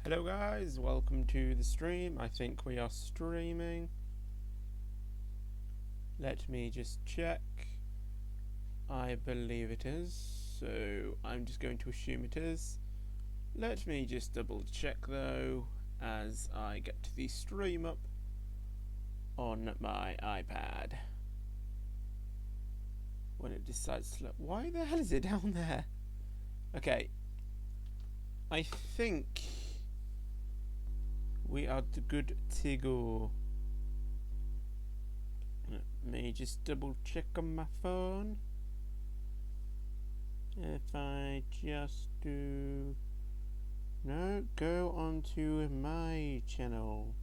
Hello guys, welcome to the stream. I think we are streaming. Let me just check. I believe it is, so I'm just going to assume it is. Let me just double check though as I get the stream up on my iPad. When it decides to look, why the hell is it down there? Okay, I think we are good to go. Let me just double check on my phone. If I just do... No, go onto my channel.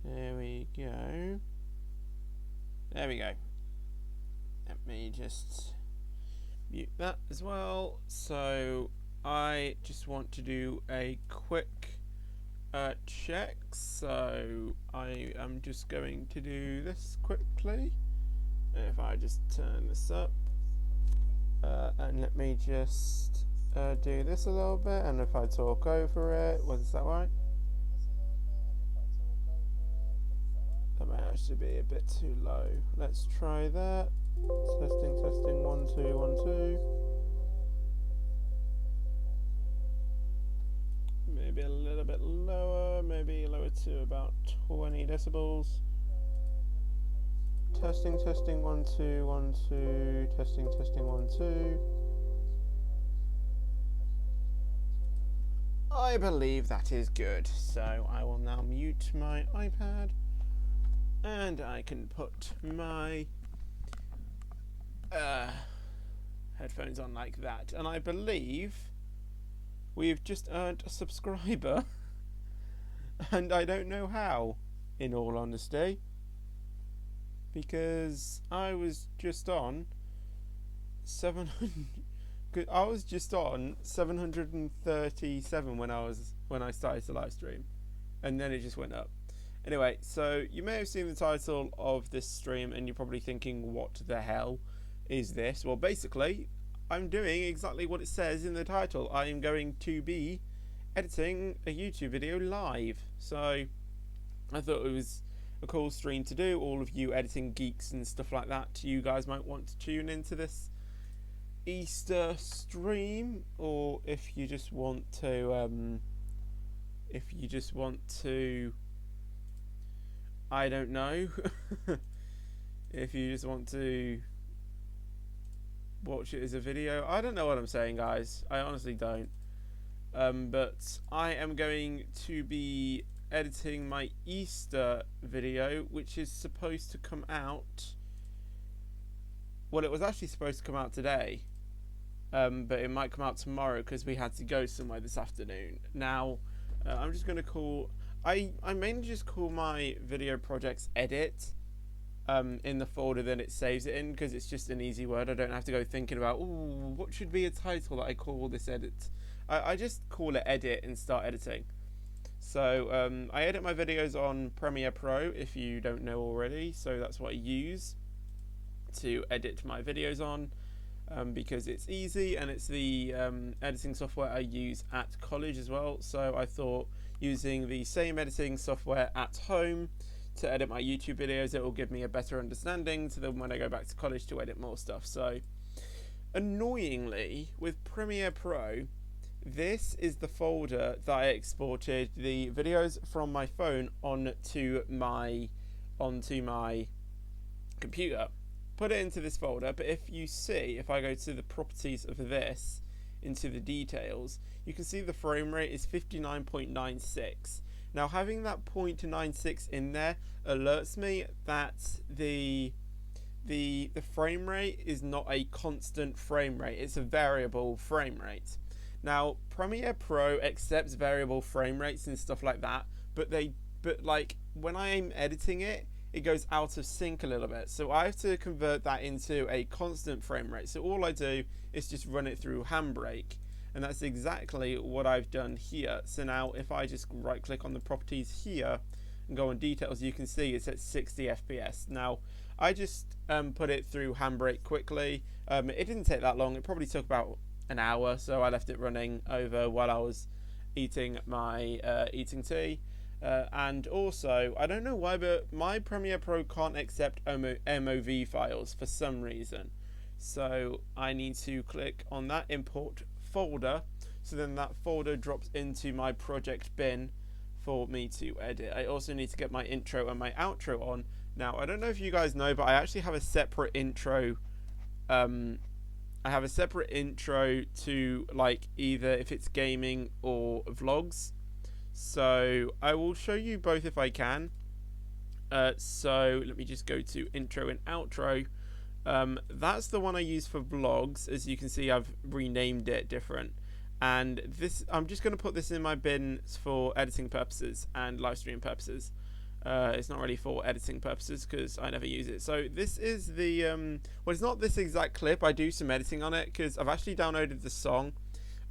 There we go. There we go. Let me just mute that as well. So I just want to do a quick check. So I am just going to do this quickly. If I just turn this up and let me just do this a little bit, and if I talk over it, is that right? That might actually be a bit too low. Let's try that. Testing, 1 2 1 2. Maybe a little bit lower, maybe lower to about 20 decibels. Testing 1 2 1 2. Testing 1 2. I believe that is good. So I will now mute my iPad and I can put my headphones on like that. And I believe we've just earned a subscriber and I don't know how, in all honesty, because I was just on 737 when I started the live stream, and then it just went up. Anyway, so you may have seen the title of this stream and you're probably thinking, what the hell is this? Well, basically I'm doing exactly what it says in the title. I am going to be editing a YouTube video live. So I thought it was a cool stream to do. All of you editing geeks and stuff like that, you guys might want to tune into this Easter stream, or if you just want to I don't know if you just want to watch it as a video. I don't know what I'm saying, guys. I honestly don't. But I am going to be editing my Easter video, which is supposed to come out... Well, it was actually supposed to come out today. But it might come out tomorrow because we had to go somewhere this afternoon. Now, I'm just going to call... I mainly just call my video projects edit in the folder that it saves it in, because it's just an easy word. I don't have to go thinking about, ooh, what should be a title that I call this edit. I just call it edit and start editing. So I edit my videos on Premiere Pro, if you don't know already. So that's what I use to edit my videos on, because it's easy and it's the editing software I use at college as well. So I thought using the same editing software at home to edit my YouTube videos, it will give me a better understanding to then when I go back to college to edit more stuff. So annoyingly, with Premiere Pro, this is the folder that I exported the videos from my phone onto my computer. Put it into this folder, but if you see, if I go to the properties of this, into the details, you can see the frame rate is 59.96. Now, having that 0.96 in there alerts me that the frame rate is not a constant frame rate, it's a variable frame rate. Now, Premiere Pro accepts variable frame rates and stuff like that, but like when I am editing it, it goes out of sync a little bit. So I have to convert that into a constant frame rate. So all I do is just run it through Handbrake. And that's exactly what I've done here. So now if I just right click on the properties here and go on details, you can see it's at 60 FPS. Now I just put it through Handbrake quickly. It didn't take that long. It probably took about an hour, so I left it running over while I was eating my eating tea. And also, I don't know why, but my Premiere Pro can't accept MOV files for some reason. So I need to click on that import folder, so then that folder drops into my project bin for me to edit. I also need to get my intro and my outro on. Now, I don't know if you guys know, but I actually have a separate intro. I have a separate intro to, like, either if it's gaming or vlogs. So I will show you both if I can. So let me just go to intro and outro. That's the one I use for vlogs. As you can see, I've renamed it different. And this, I'm just going to put this in my bin for editing purposes and live stream purposes. It's not really for editing purposes because I never use it. So this is the, well, it's not this exact clip. I do some editing on it because I've actually downloaded the song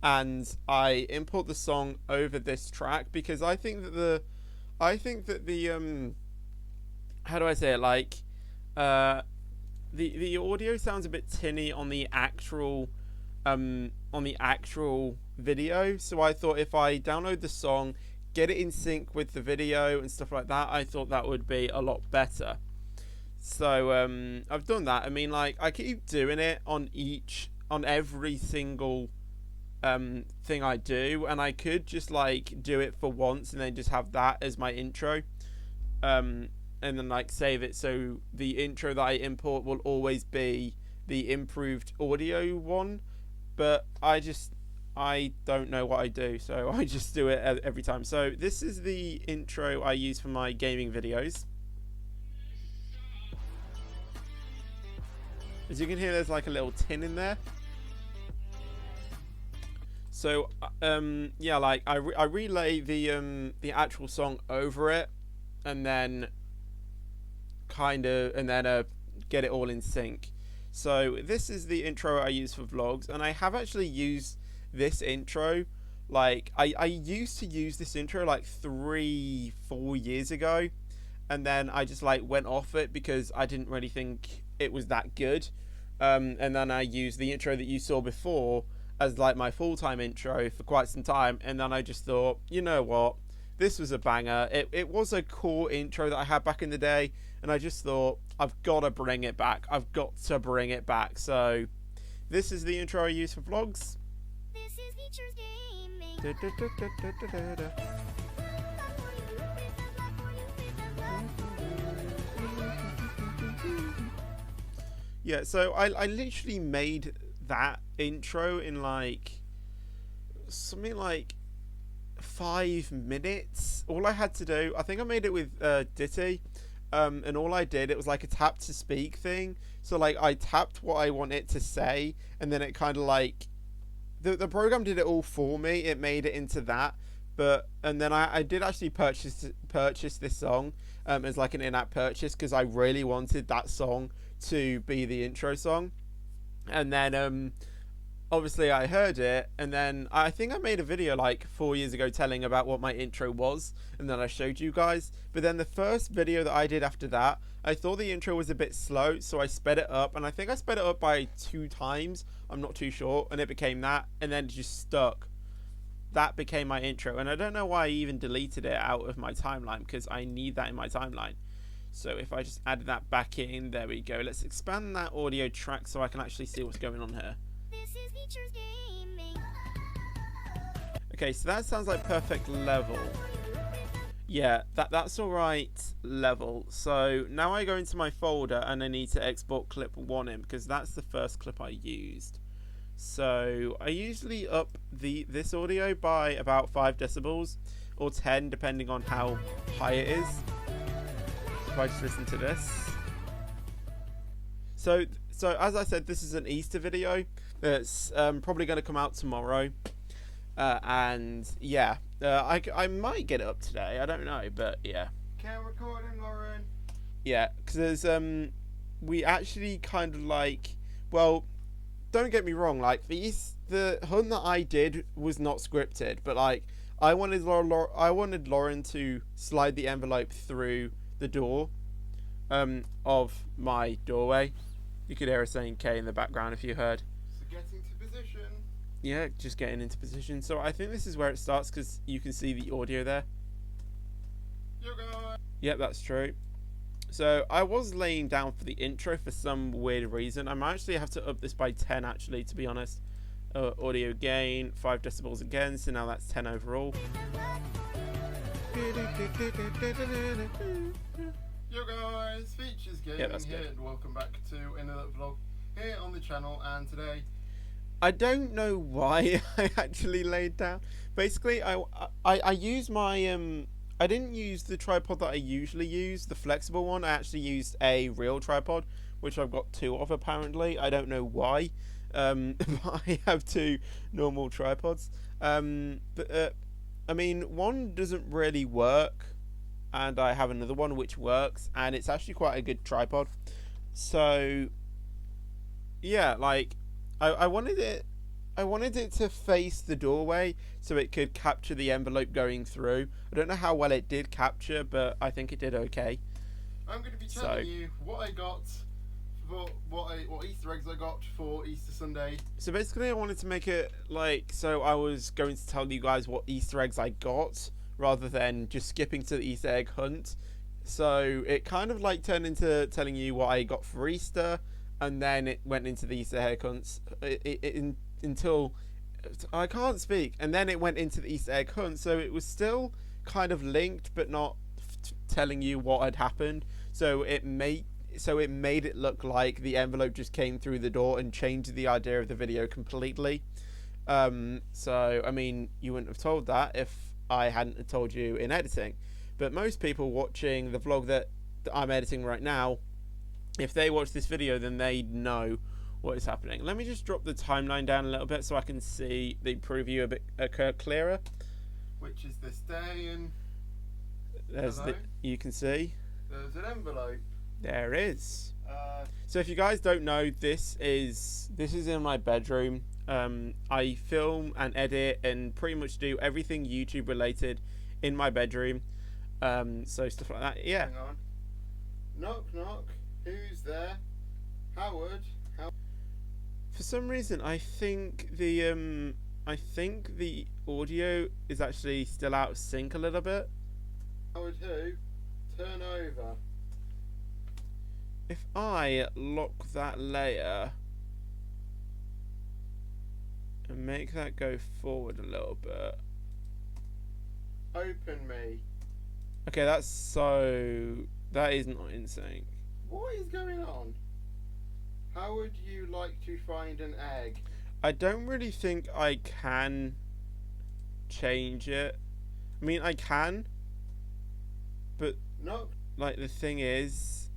and I import the song over this track because I think that the how do I say it? Like, the audio sounds a bit tinny on the actual video, so I thought if I download the song, get it in sync with the video and stuff like that, I thought that would be a lot better. So I've done that. I mean, like, I keep doing it on every single thing I do, and I could just like do it for once and then just have that as my intro, and then like save it so the intro that I import will always be the improved audio one. But I don't know what I do, so I just do it every time. So this is the intro I use for my gaming videos. As you can hear, there's like a little tin in there. So yeah, like I relay the actual song over it, and then get it all in sync. So this is the intro I use for vlogs, and I have actually used this intro. Like I used to use this intro like 3-4 years ago, and then I just like went off it because I didn't really think it was that good. And then I used the intro that you saw before as like my full-time intro for quite some time, and then I just thought, you know what, this was a banger. It was a cool intro that I had back in the day, and I just thought, I've got to bring it back. I've got to bring it back. So this is the intro I use for vlogs. This is Features Gaming. Yeah, so I literally made that intro in like something like 5 minutes. All I had to do, I think I made it with Ditty, and all I did, it was like a tap to speak thing. So like I tapped what I want it to say, and then it kind of like the program did it all for me. It made it into that. And then I did actually purchase this song as like an in-app purchase because I really wanted that song to be the intro song. And then obviously I heard it, and then I think I made a video like 4 years ago telling about what my intro was, and then I showed you guys. But then the first video that I did after that, I thought the intro was a bit slow, so I sped it up, and I think I sped it up by 2 times, I'm not too sure, and it became that, and then it just stuck. That became my intro, and I don't know why I even deleted it out of my timeline, because I need that in my timeline. So if I just add that back in, there we go. Let's expand that audio track so I can actually see what's going on here. This is Features Gaming. Okay, so that sounds like perfect level. Yeah, that's alright level. So now I go into my folder and I need to export clip 1 in because that's the first clip I used. So I usually up this audio by about 5 decibels or 10 depending on how high it is. If I just listen to this. So as I said, this is an Easter video that's probably going to come out tomorrow. And yeah, I might get it up today. I don't know, but yeah. Can't record him, Lauren. Yeah, because we actually kind of like, well, don't get me wrong, like the hunt that I did was not scripted, but like I wanted Lauren to slide the envelope through the door of my doorway. You could hear her saying K in the background if you heard. So getting to position. yeah, just getting into position. So I think this is where it starts because you can see the audio there. You guys. Yep, that's true. So I was laying down for the intro for some weird reason. I might actually have to up this by 10 actually, to be honest. Audio gain, 5 decibels again, so now that's 10 overall. You guys, Features Gaming that's here, good. and welcome back to another vlog here on the channel. And today, I don't know why I actually laid down. Basically, I used my I didn't use the tripod that I usually use, the flexible one. I actually used a real tripod, which I've got 2 of apparently. I don't know why. But I have 2 normal tripods. I mean, one doesn't really work, and I have another one which works, and it's actually quite a good tripod. So, yeah, like I wanted it to face the doorway so it could capture the envelope going through. I don't know how well it did capture, but I think it did okay. I'm going to be telling you what I got for what Easter eggs I got for Easter Sunday. So basically I wanted to make it like, so I was going to tell you guys what Easter eggs I got rather than just skipping to the Easter egg hunt. So it kind of like turned into telling you what I got for Easter, and then it went into the Easter egg hunts until I can't speak, and then it went into the Easter egg hunt. So it was still kind of linked, but not telling you what had happened. So it made it look like the envelope just came through the door and changed the idea of the video completely. So I mean, you wouldn't have told that if I hadn't have told you in editing. But most people watching the vlog that I'm editing right now, if they watch this video, then they know what is happening. Let me just drop the timeline down a little bit so I can see the preview a bit clearer. Which is this day, and There's you can see. there's an envelope. There is. So if you guys don't know, this is in my bedroom. I film and edit and pretty much do everything YouTube related in my bedroom. So stuff like that. Yeah. Hang on. Knock knock. Who's there? Howard. For some reason, I think the audio is actually still out of sync a little bit. Howard who? Turn over. If I lock that layer and make that go forward a little bit. Open me. Okay, that is not in sync. What is going on? How would you like to find an egg? I don't really think I can change it. I mean, I can, but Knock. like the thing is,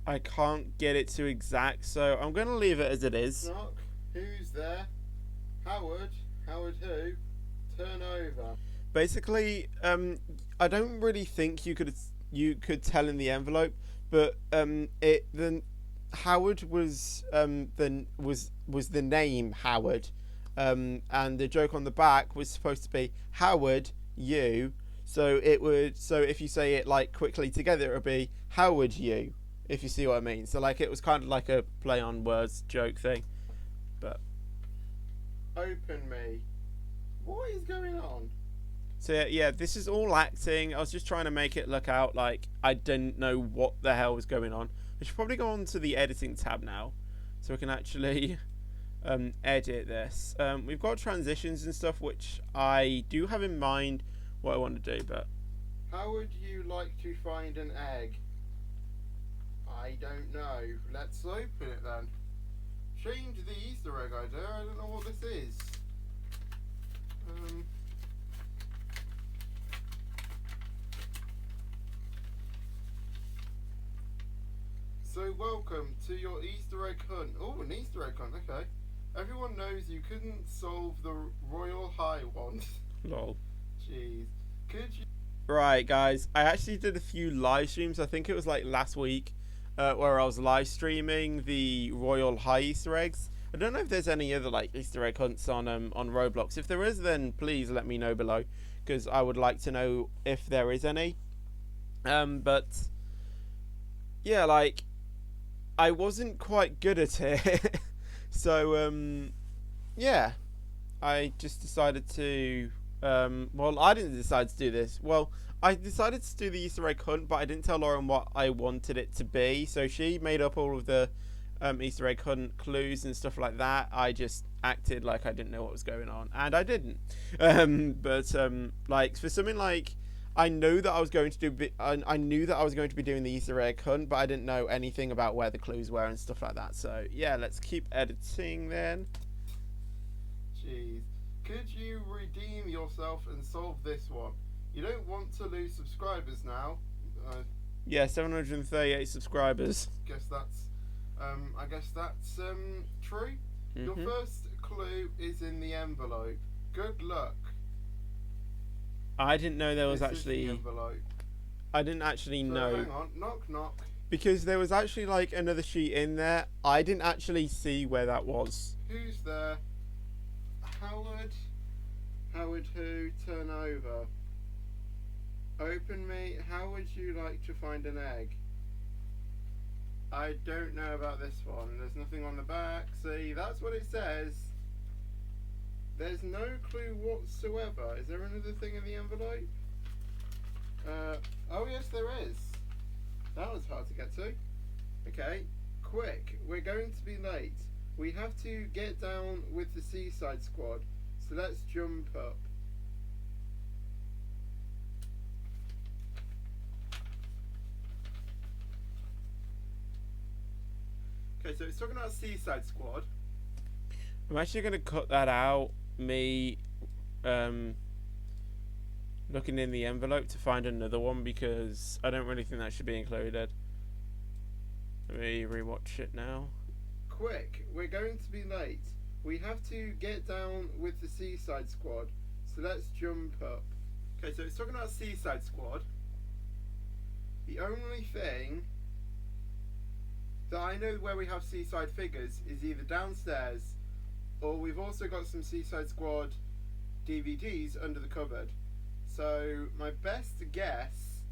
I can't get it to exact, so I'm gonna leave it as it is. Knock. Who's there? Howard. Howard who? Turn over. Basically, I don't really think you could tell in the envelope, but then Howard was the name Howard, and the joke on the back was supposed to be Howard you. So if you say it like quickly together, it would be Howard you, if you see what I mean. So like it was kind of like a play on words joke thing, but Open me. What is going on? so yeah, this is all acting. I was just trying to make it look out like I didn't know what the hell was going on. I should probably go on to the editing tab now, so we can actually edit this. We've got transitions and stuff, which I do have in mind what I want to do, but How would you like to find an egg? I don't know. Let's open it then. Change the Easter egg idea. I don't know what this is. So welcome to your Easter egg hunt. Oh, an Easter egg hunt. Okay. Everyone knows you couldn't solve the Royal High one. lol. Jeez. Could you? Right, guys, I actually did a few live streams. I think it was like last week, where I was live streaming the Royal High Easter eggs. I don't know if there's any other like Easter egg hunts on Roblox. If there is, then please let me know below, because I would like to know if there is any. But yeah, like I wasn't quite good at it, so yeah, I just decided to. Well, I didn't decide to do this. Well, I decided to do the Easter egg hunt, but I didn't tell Lauren what I wanted it to be. So she made up all of the Easter egg hunt clues and stuff like that. I just acted like I didn't know what was going on, and I didn't. But like for something like. I know that I was going to do. I knew that I was going to be doing the Easter egg hunt, but I didn't know anything about where the clues were and stuff like that. So yeah, let's keep editing then. Jeez. Could you redeem yourself and solve this one? You don't want to lose subscribers now. Yeah, 738 subscribers. I guess that's true. Your Mhm. first clue is in the envelope. Good luck. I didn't know there was This is actually. the envelope. I didn't actually So know hang on. Knock knock. because there was actually like another sheet in there. I didn't actually see where that was. Who's there? Howard. Howard who? Turn over. Open me. How would you like to find an egg? I don't know about this one. There's nothing on the back. See, that's what it says. There's no clue whatsoever. Is there another thing in the envelope? Oh yes there is. That was hard to get to. Okay, quick. We're going to be late. We have to get down with the Seaside Squad. So let's jump up. Okay, so it's talking about Seaside Squad. I'm actually gonna cut that out. Me, looking in the envelope to find another one because I don't really think that should be included. Let me rewatch it now. Quick, we're going to be late. We have to get down with the Seaside Squad. So let's jump up. Okay, so it's talking about Seaside Squad. The only thing that I know where we have Seaside figures is either downstairs or we've also got some Seaside Squad DVDs under the cupboard. So my best guess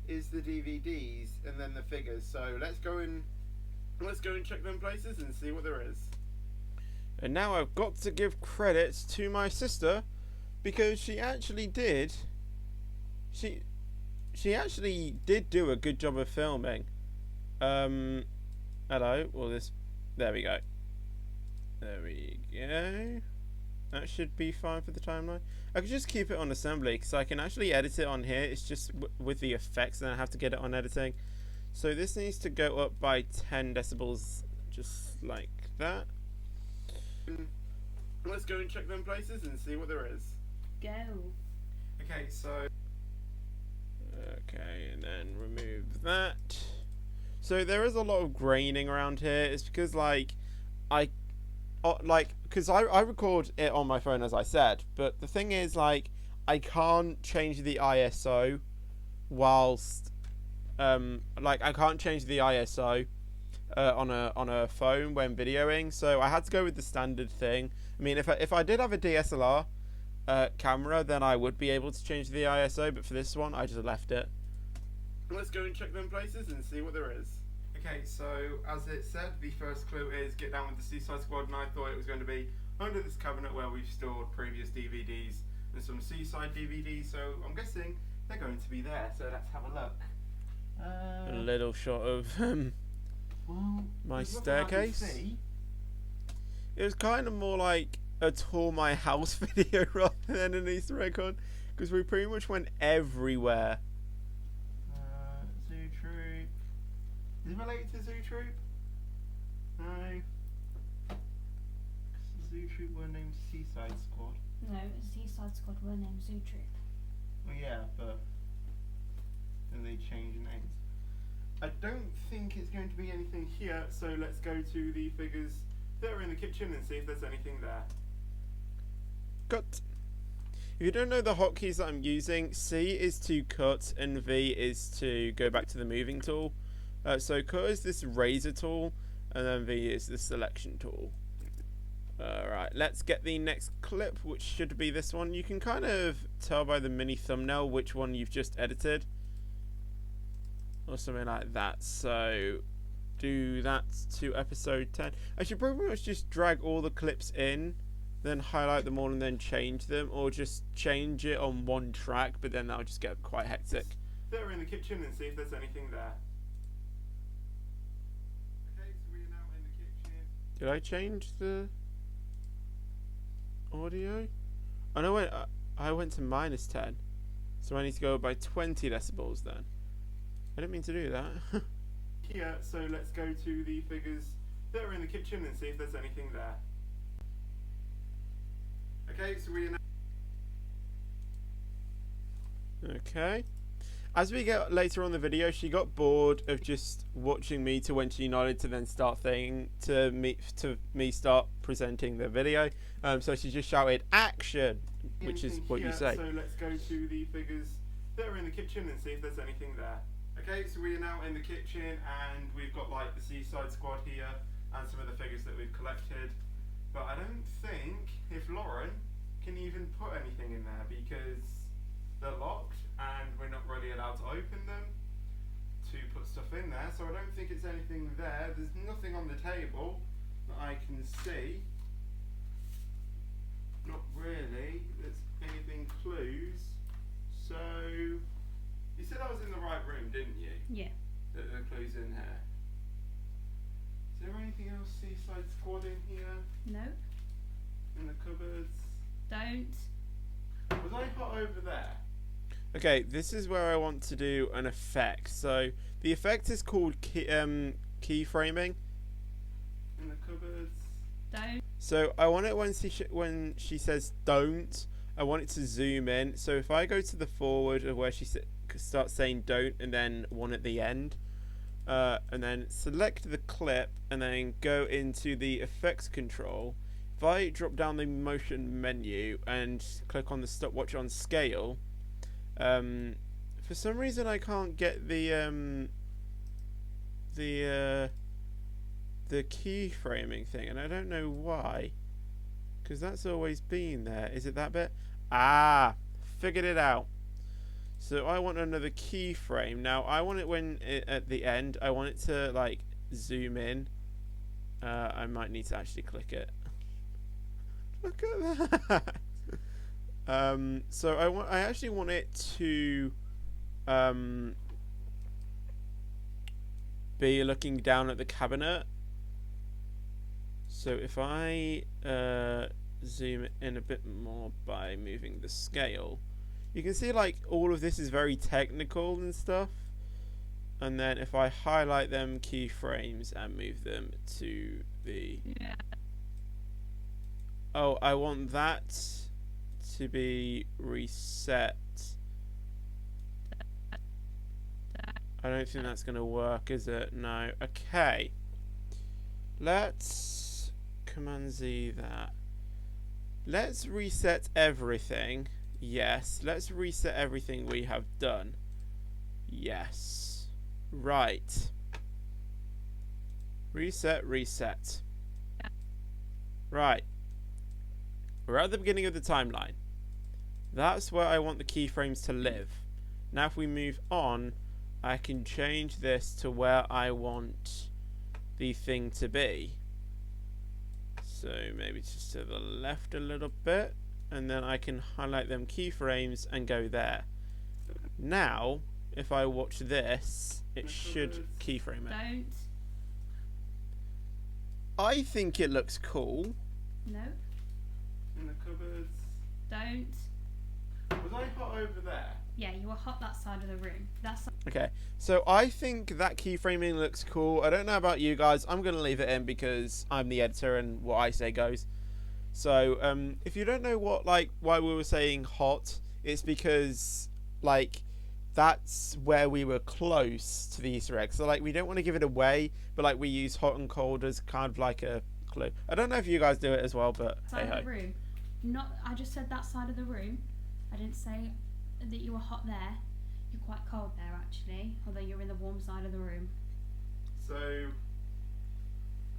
is the DVDs and then the figures. So let's go and check them places and see what there is. And now I've got to give credits to my sister because she actually did. She actually did do a good job of filming. Hello. Well, this. There we go. There we go. That should be fine for the timeline. I could just keep it on assembly because I can actually edit it on here. It's just with the effects, and I have to get it on editing. So this needs to go up by 10 decibels, just like that. Let's go and check them places and see what there is. Go. Okay, so Okay, and then remove that. So there is a lot of graining around here. It's because because I record it on my phone as I said, but the thing is I can't change the ISO whilst I can't change the ISO on a phone when videoing, so I had to go with the standard thing. I mean, if I did have a DSLR camera, then I would be able to change the ISO, but for this one I just left it. let's go and check them places and see what there is. Okay, so as it said, the first clue is get down with the Seaside Squad, and I thought it was going to be under this cabinet where we've stored previous DVDs and some Seaside DVDs, so I'm guessing they're going to be there, so let's have a look. A little shot of Well, my there's nothing I can staircase. see. It was kind of more like a tour my house video rather than an Easter egg hunt, because we pretty much went everywhere. Zoo Troop. Is it related to Zoo Troop? No. 'Cause Zoo Troop were named Seaside Squad. No, Seaside Squad were named Zoo Troop. Well, yeah, but then they changed names. I don't think it's going to be anything here, so let's go to the figures that are in the kitchen and see if there's anything there. Cut. If you don't know the hotkeys that I'm using, C is to cut and V is to go back to the moving tool. So cut is this razor tool, and then V is the selection tool. Alright, let's get the next clip, which should be this one. You can kind of tell by the mini thumbnail which one you've just edited, or something like that. So do that to episode 10. I should pretty much just drag all the clips in then highlight them all and then change them, or just change it on one track, but then that'll just get quite hectic. They're in the kitchen and see if there's anything there. Okay, so we are now in the kitchen. Did I change the audio? Oh no, wait, I went to -10. So I need to go up by 20 decibels then. I didn't mean to do that. Here, so let's go to the figures that are in the kitchen and see if there's anything there. Okay, so we are now. Okay. As we get later on the video, she got bored of just watching me to when she nodded to then start thing to me start presenting the video. So she just shouted action, which is what you say. So let's go to the figures that are in the kitchen and see if there's anything there. Okay, so we are now in the kitchen and we've got like the Seaside Squad here and some of the figures that we've collected. But I don't think if Lauren can even put anything in there because they're locked and we're not really allowed to open them to put stuff in there. So I don't think it's anything there. There's nothing on the table that I can see. Not really. There's anything clues. So you said I was in the right room, didn't you? Yeah. The clues in here. Is there anything else Seaside Squad in here? No. In the cupboards? Don't. Was I hot over there? Okay, this is where I want to do an effect. So the effect is called keyframing. In the cupboards? Don't. So I want it when she says don't, I want it to zoom in. So if I go to the forward of where she starts saying don't and then one at the end, and then select the clip and then go into the effects control. If I drop down the motion menu and click on the stopwatch on scale, for some reason I can't get the keyframing thing, and I don't know why, because that's always been there. Is it that bit? Ah, figured it out. So I want another keyframe. Now I want it at the end, I want it to like zoom in. I might need to actually click it. Look at that. So I actually want it to be looking down at the cabinet. So if I zoom in a bit more by moving the scale, you can see like all of this is very technical and stuff. And then if I highlight them keyframes and move them to the... Oh, I want that to be reset. I don't think that's going to work, is it? No. Okay. Let's Command Z that. Let's reset everything. Yes. Let's reset everything we have done. Yes. Right. Reset, reset. Right. We're at the beginning of the timeline. That's where I want the keyframes to live. Now if we move on, I can change this to where I want the thing to be. So maybe just to the left a little bit, and then I can highlight them keyframes and go there. Now, if I watch this, it should keyframe it. Don't. I think it looks cool. No. In the cupboards? Don't. Was I hot over there? Yeah, you were hot that side of the room. That's Okay, so I think that keyframing looks cool. I don't know about you guys. I'm going to leave it in because I'm the editor and what I say goes. So, if you don't know why we were saying hot, it's because, like, that's where we were close to the Easter egg. So, like, we don't want to give it away, but, like, we use hot and cold as kind of like a clue. I don't know if you guys do it as well, but side hey of the room. Not. I just said that side of the room. I didn't say that you were hot there. You're quite cold there, actually. Although you're in the warm side of the room. So,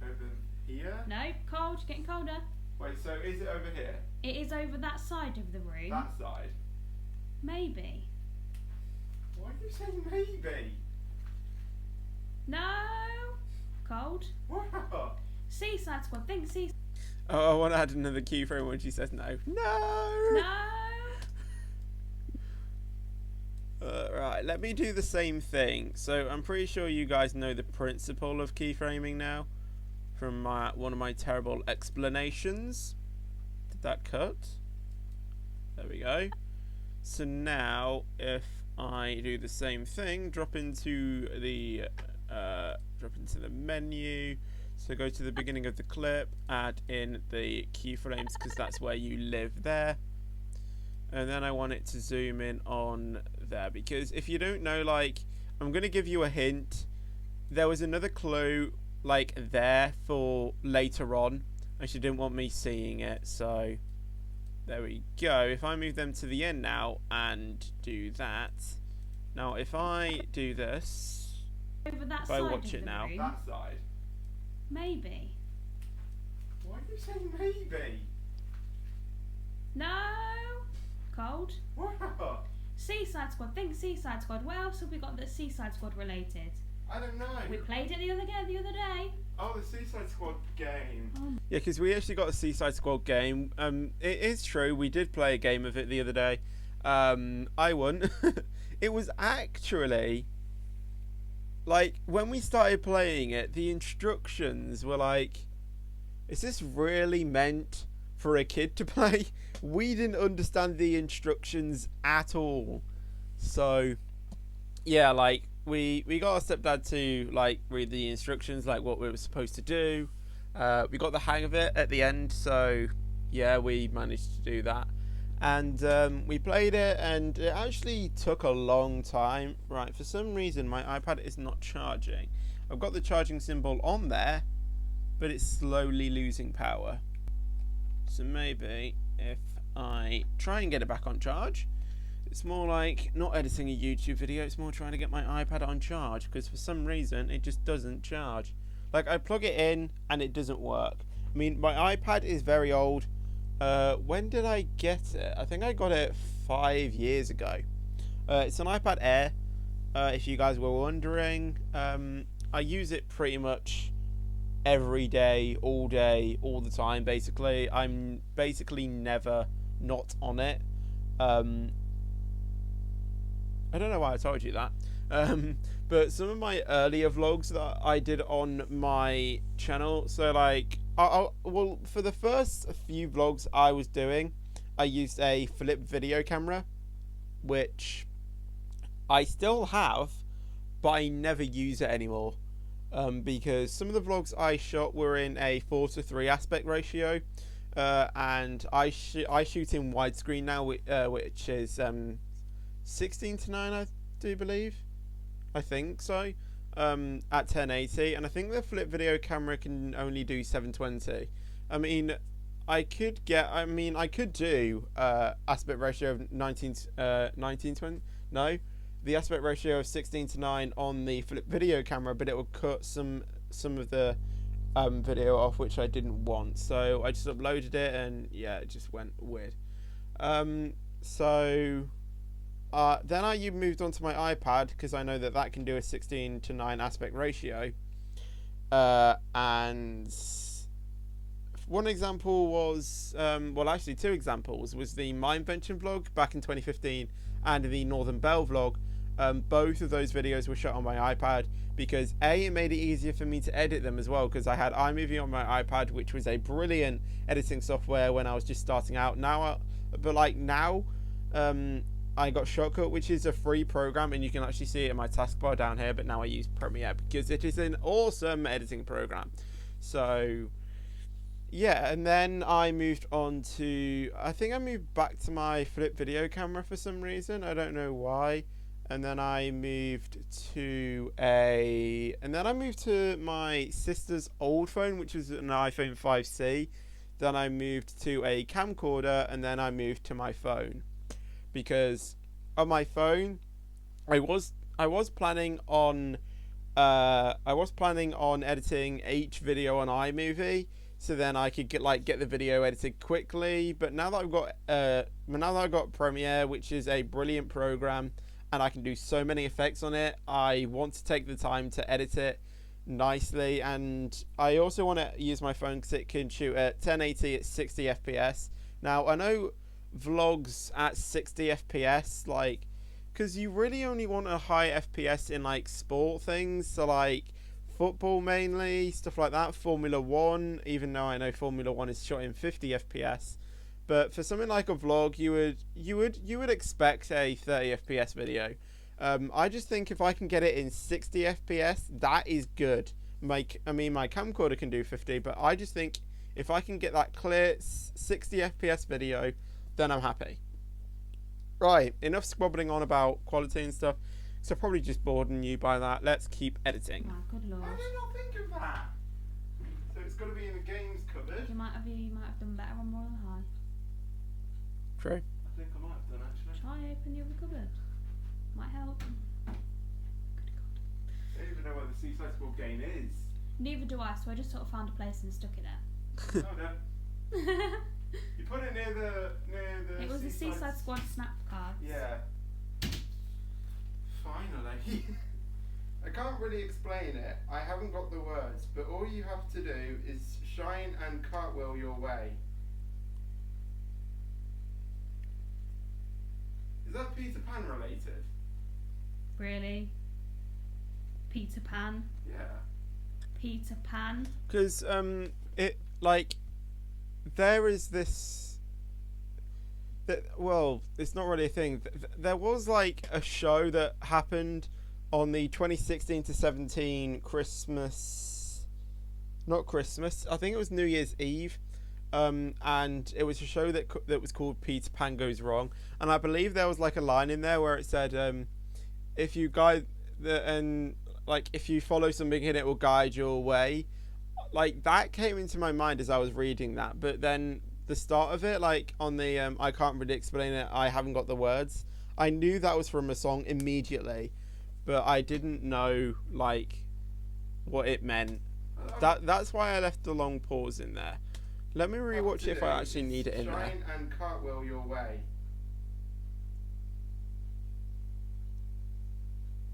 over here? No, cold. Getting colder. Wait, so is it over here? It is over that side of the room. That side? Maybe. Why do you say maybe? No. Cold. What? Seaside Squad. Think Oh, I want to add another keyframe when she says no. No! No. Right, let me do the same thing. So I'm pretty sure you guys know the principle of keyframing now from one of my terrible explanations. Did that cut? There we go. So now if I do the same thing, drop into the menu. So go to the beginning of the clip, add in the keyframes because that's where you live there. And then I want it to zoom in on there because if you don't know, like, I'm going to give you a hint. There was another clue like there for later on and she didn't want me seeing it, so there we go. If I move them to the end now and do that, now if I do this, Over that if side I watch of it the now, room. That side. Maybe. Why do you say maybe? No. Cold. What? Seaside Squad. Think Seaside Squad. What else have we got that's Seaside Squad related? I don't know. We played it the other day. Oh, the Seaside Squad game. yeah, because we actually got a Seaside Squad game. It is true, we did play a game of it the other day. I won. It was actually, like, when we started playing it, the instructions were like, is this really meant for a kid to play? We didn't understand the instructions at all. So, yeah, like, we got our stepdad to, like, read the instructions, like, what we were supposed to do. We got the hang of it at the end, so, yeah, we managed to do that. And we played it, and it actually took a long time. Right, for some reason, my iPad is not charging. I've got the charging symbol on there, but it's slowly losing power. So maybe if I try and get it back on charge, it's more like not editing a YouTube video, it's more trying to get my iPad on charge, because for some reason it just doesn't charge. Like, I plug it in and it doesn't work. I mean, my iPad is very old. When did I get it? I think I got it 5 years ago. It's an iPad Air, if you guys were wondering. I use it pretty much every day, all the time, basically. I'm basically never not on it. I don't know why I told you that. But some of my earlier vlogs that I did on my channel, so like, well, for the first few vlogs I was doing, I used a flip video camera, which I still have, but I never use it anymore. Because some of the vlogs I shot were in a 4:3 aspect ratio, and I shoot in widescreen now, which is 16:9, I do believe. I think so. At 1080, and I think the flip video camera can only do 720. I mean, I could do aspect ratio of 19:20. No, the aspect ratio of 16:9 on the flip video camera, but it would cut some of the video off, which I didn't want. So I just uploaded it, and yeah, it just went weird. Then I moved on to my iPad because I know that can do a 16:9 aspect ratio. And one example was, well, actually two examples, was the Mindvention vlog back in 2015 and the Northern Belle vlog. Both of those videos were shot on my iPad because it made it easier for me to edit them as well, because I had iMovie on my iPad, which was a brilliant editing software when I was just starting out. Now I got Shotcut, which is a free program, and you can actually see it in my taskbar down here, but now I use Premiere because it is an awesome editing program. So yeah, and then I moved on to, I think I moved back to my flip video camera for some reason, I don't know why. And then I moved to my sister's old phone, which was an iPhone 5C. Then I moved to a camcorder, and then I moved to my phone. Because on my phone, I was planning on editing each video on iMovie, so then I could get the video edited quickly. But now that I've got Premiere, which is a brilliant program, and I can do so many effects on it, I want to take the time to edit it nicely, and I also want to use my phone because it can shoot at 1080 at 60 FPS. Now I know vlogs at 60 FPS, like, because you really only want a high FPS in like sport things, so like football mainly, stuff like that, Formula 1, even though I know Formula 1 is shot in 50 FPS. But for something like a vlog, you would expect a 30 FPS video. I just think if I can get it in 60 FPS, that is good. My camcorder can do 50, but I just think if I can get that clear 60 FPS video, then I'm happy. Right, enough squabbling on about quality and stuff. So probably just boring you by that. Let's keep editing. Wow, good lord. I did not think of that. So it's got to be in the games cupboard. You might have done better on more than high. True. I think I might have done actually. Try open the other cupboard. Might help. I don't even know where the Seaside Squad game is. Neither do I, so I just sort of found a place and stuck it there. Oh no. You put it near the. It was a Seaside Squad snap card. Yeah. Finally. I can't really explain it. I haven't got the words, but all you have to do is shine and cartwheel your way. Is that Peter Pan related? Really? Peter Pan? Yeah. Peter Pan? Because it like there is this. Well, it's not really a thing. There was like a show that happened on the 2016 to 17 Christmas. Not Christmas. I think it was New Year's Eve. And it was a show that was called Peter Pan Goes Wrong, and I believe there was like a line in there where it said, if you if you follow something and it will guide your way. Like that came into my mind as I was reading that, but then the start of it, like on the I can't really explain it, I haven't got the words. I knew that was from a song immediately, but I didn't know like what it meant. That's why I left the long pause in there. Let me rewatch it if I actually need it in there. Shine and cartwheel your way.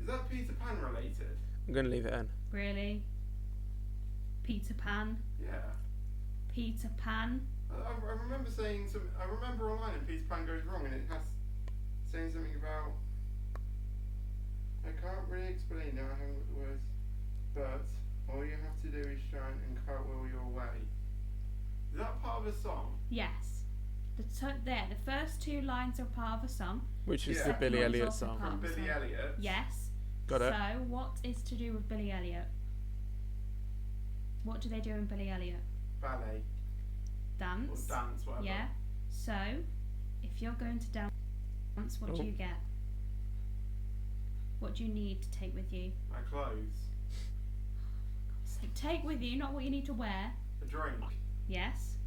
Is that Peter Pan related? I'm gonna leave it in. Really? Peter Pan? Yeah. Peter Pan? I remember saying some. I remember a line in Peter Pan Goes Wrong, and it has saying something about. I can't really explain now. I haven't got the words, but all you have to do is shine and cartwheel your way. Is that part of a song? Yes. The first two lines are part of a song. Which is Yeah. the Billy Second one is Elliot also song. part From of a Billy song. Elliot. Yes. Got it. So, what is to do with Billy Elliot? What do they do in Billy Elliot? Ballet. Or Dance. dance, whatever. Yeah. So, if you're going to dance, what do Oh. you get? What do you need to take with you? My clothes. So take with you, not what you need to wear. A drink. Yes.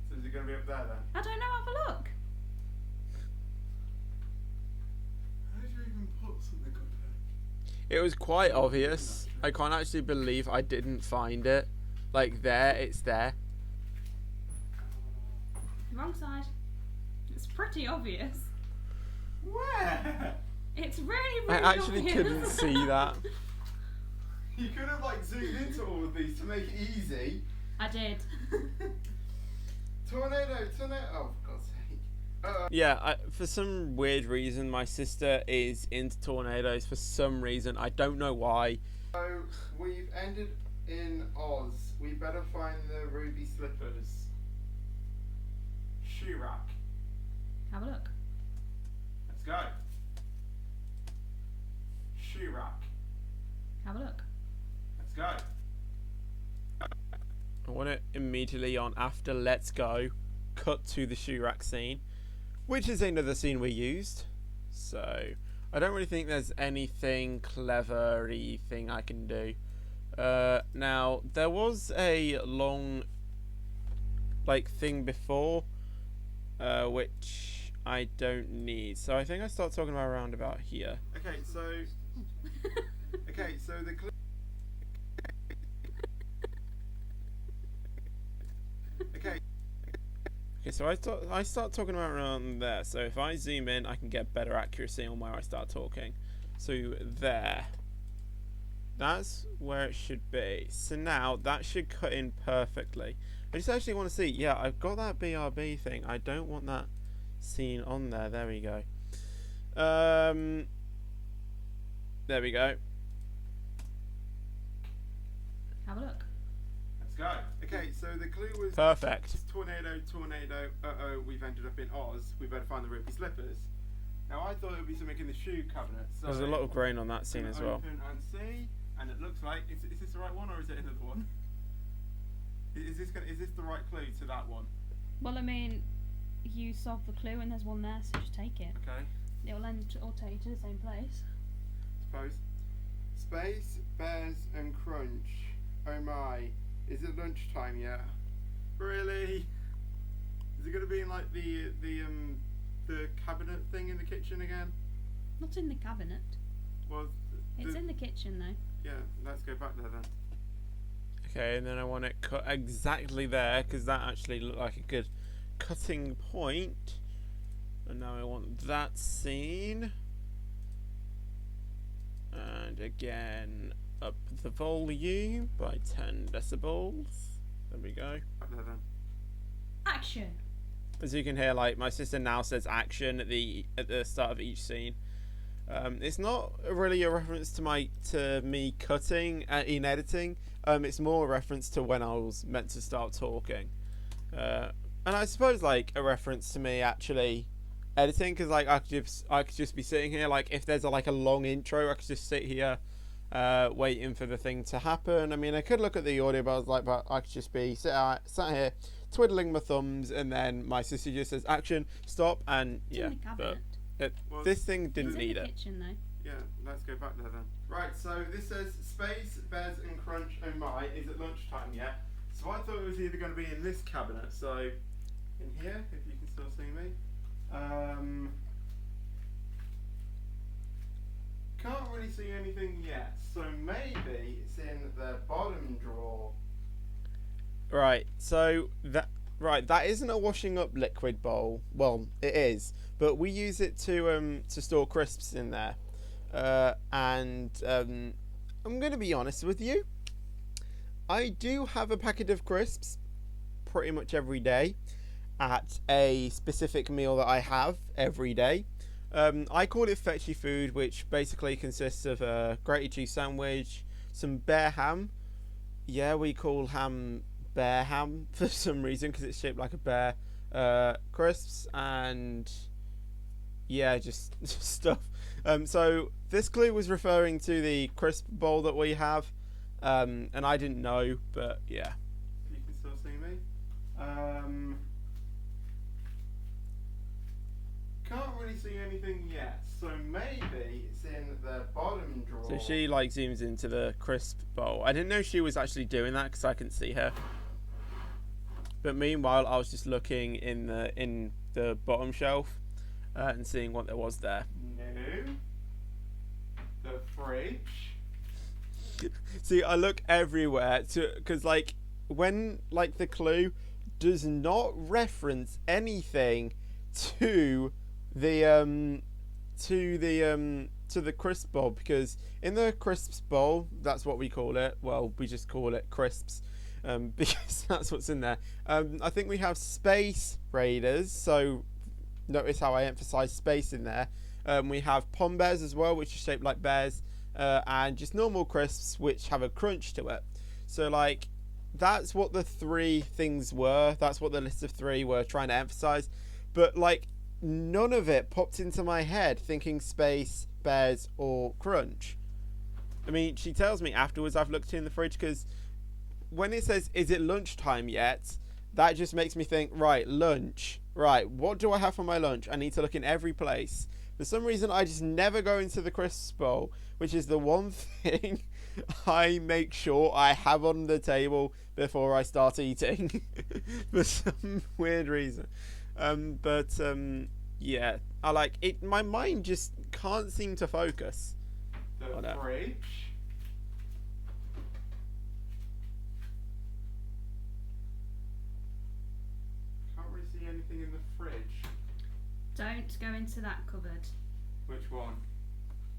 So is it going to be up there then? I don't know. Have a look. How did you even put something up there? It was quite obvious. I can't actually believe I didn't find it. Like there, it's there. Wrong side. It's pretty obvious. Where? It's really, I really actually obvious. couldn't see that. You could have like zoomed into all of these to make it easy. I did. Tornado. Oh, for God's sake. Yeah, for some weird reason, my sister is into tornadoes. For some reason, I don't know why. So we've ended in Oz. We better find the ruby slippers. Shoe rack. Have a look. Let's go. Shoe rack. Have a look. Let's go. I want it immediately on after Let's Go, cut to the shoe rack scene, which is another scene we used. So I don't really think there's anything clever-y thing I can do. Now there was a long thing before, which I don't need. So I think I start talking about around about here. Okay, so the Okay, so I start talking about around there. So if I zoom in, I can get better accuracy on where I start talking. So there. That's where it should be. So now that should cut in perfectly. I just actually want to see. Yeah, I've got that BRB thing. I don't want that scene on there. There we go. There we go. Have a look. Let's go. Okay, so the clue was Perfect. tornado, tornado. We've ended up in Oz. We better find the Ruby slippers. Now I thought it would be something in the shoe cabinet. So There's a lot of grain on that scene gonna as well. Open and see, and it looks like is this the right one or is it another one? Is this the right clue to that one? Well, I mean, you solved the clue and there's one there, so just take it. Okay. It'll take you to the same place. Suppose. Space, bears, and crunch. Oh my! Is it lunchtime yet? Really? Is it gonna be in like the cabinet thing in the kitchen again? Not in the cabinet. Well, It's in the kitchen though. yeah. Let's go back there then. Okay, and then I want it cut exactly there because that actually looked like a good cutting point. And now I want that scene. And again, up the volume by 10 decibels. There we go. Back there then. Action! As you can hear, like my sister now says action at the start of each scene. It's not really a reference to me cutting in editing. It's more a reference to when I was meant to start talking, and I suppose like a reference to me actually editing, because like I could just be sitting here, like if there's a long intro, I could just sit here waiting for the thing to happen. I mean, I could look at the audio, but I could just be sat here twiddling my thumbs, and then my sister just says action, stop, and It's yeah. in the cabinet. Well, This thing didn't It's in need the it. kitchen though. Yeah, let's go back there then. Right, so this says space, bears, and crunch. Oh my! Is it lunchtime yet? So I thought it was either going to be in this cabinet. So in here, if you can still see me. Can't really see anything yet. So maybe it's in the bottom drawer. Right, so that isn't a washing up liquid bowl. Well, it is, but we use it to store crisps in there. I'm going to be honest with you. I do have a packet of crisps pretty much every day at a specific meal that I have every day. I call it Fetchy Food, which basically consists of a grated cheese sandwich, some bear ham. Yeah, we call ham bear ham for some reason because it's shaped like a bear. Crisps and yeah, just stuff. So this clue was referring to the crisp bowl that we have, and I didn't know, but yeah. You can still see me. Can't really see anything yet. So maybe it's in the bottom drawer. So she like zooms into the crisp bowl. I didn't know she was actually doing that because I couldn't see her. But meanwhile, I was just looking in the bottom shelf and seeing what there was there. No. The fridge. See, I look everywhere because like when like the clue does not reference anything to the crisp bowl, because in the crisps bowl, that's what we call it. Well, we just call it crisps. Because that's what's in there. I think we have Space Raiders, so notice how I emphasize space in there. We have Pom Bears as well, which is shaped like bears, and just normal crisps, which have a crunch to it. So like, that's what the three things were. That's what the list of three were trying to emphasize. But like, none of it popped into my head thinking space, bears, or crunch. I mean, she tells me afterwards I've looked in the fridge, because when it says, is it lunchtime yet? That just makes me think, right, lunch. Right, what do I have for my lunch? I need to look in every place. For some reason, I just never go into the crisps bowl, which is the one thing I make sure I have on the table before I start eating. For some weird reason. Yeah, I like it. My mind just can't seem to focus. The fridge. Can't really see anything in the fridge. Don't go into that cupboard. Which one?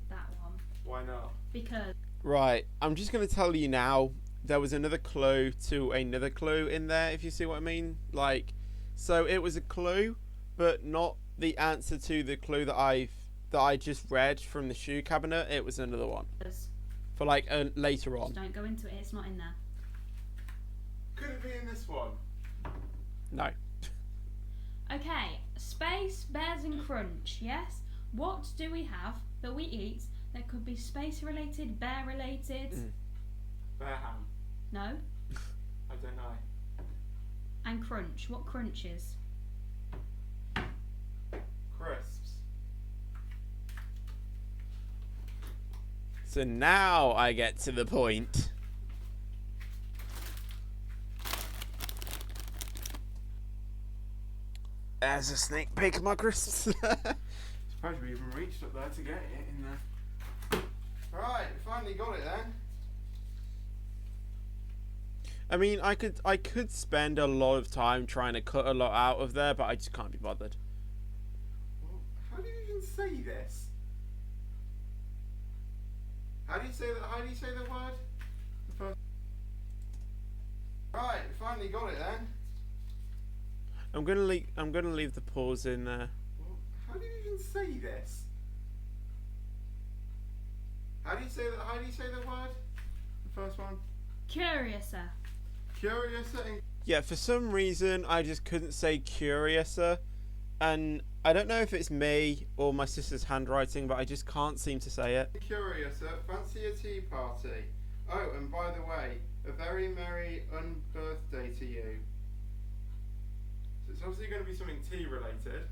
That one. Why not? Because Right, I'm just going to tell you now, there was another clue to another clue in there, if you see what I mean. Like, so it was a clue, but not the answer to the clue that I just read from the shoe cabinet. It was another one. Just For like later on. don't go into it. It's not in there. Could it be in this one? No. Okay, space, bears and crunch, yes? What do we have that we eat that could be space related, bear related? Bear ham. No? I don't know. And crunch. What crunches? Crisps. So now I get to the point. As a sneak peek of my crisps. Surprised we even reached up there to get it in there. Right, finally got it then. I mean, I could spend a lot of time trying to cut a lot out of there, but I just can't be bothered. Well, how do you even say this? How do you say that? How do you say the word? The first. Right, finally got it then. I'm gonna leave the pause in there. Well, how do you even say this? How do you say that? How do you say the word? The first one. Curiouser. Curious and Yeah, for some reason I just couldn't say curiouser, and I don't know if it's me or my sister's handwriting, but I just can't seem to say it. curious. Fancy a tea party. Oh, and by the way, a very merry unbirthday to you. So it's obviously going to be something tea related,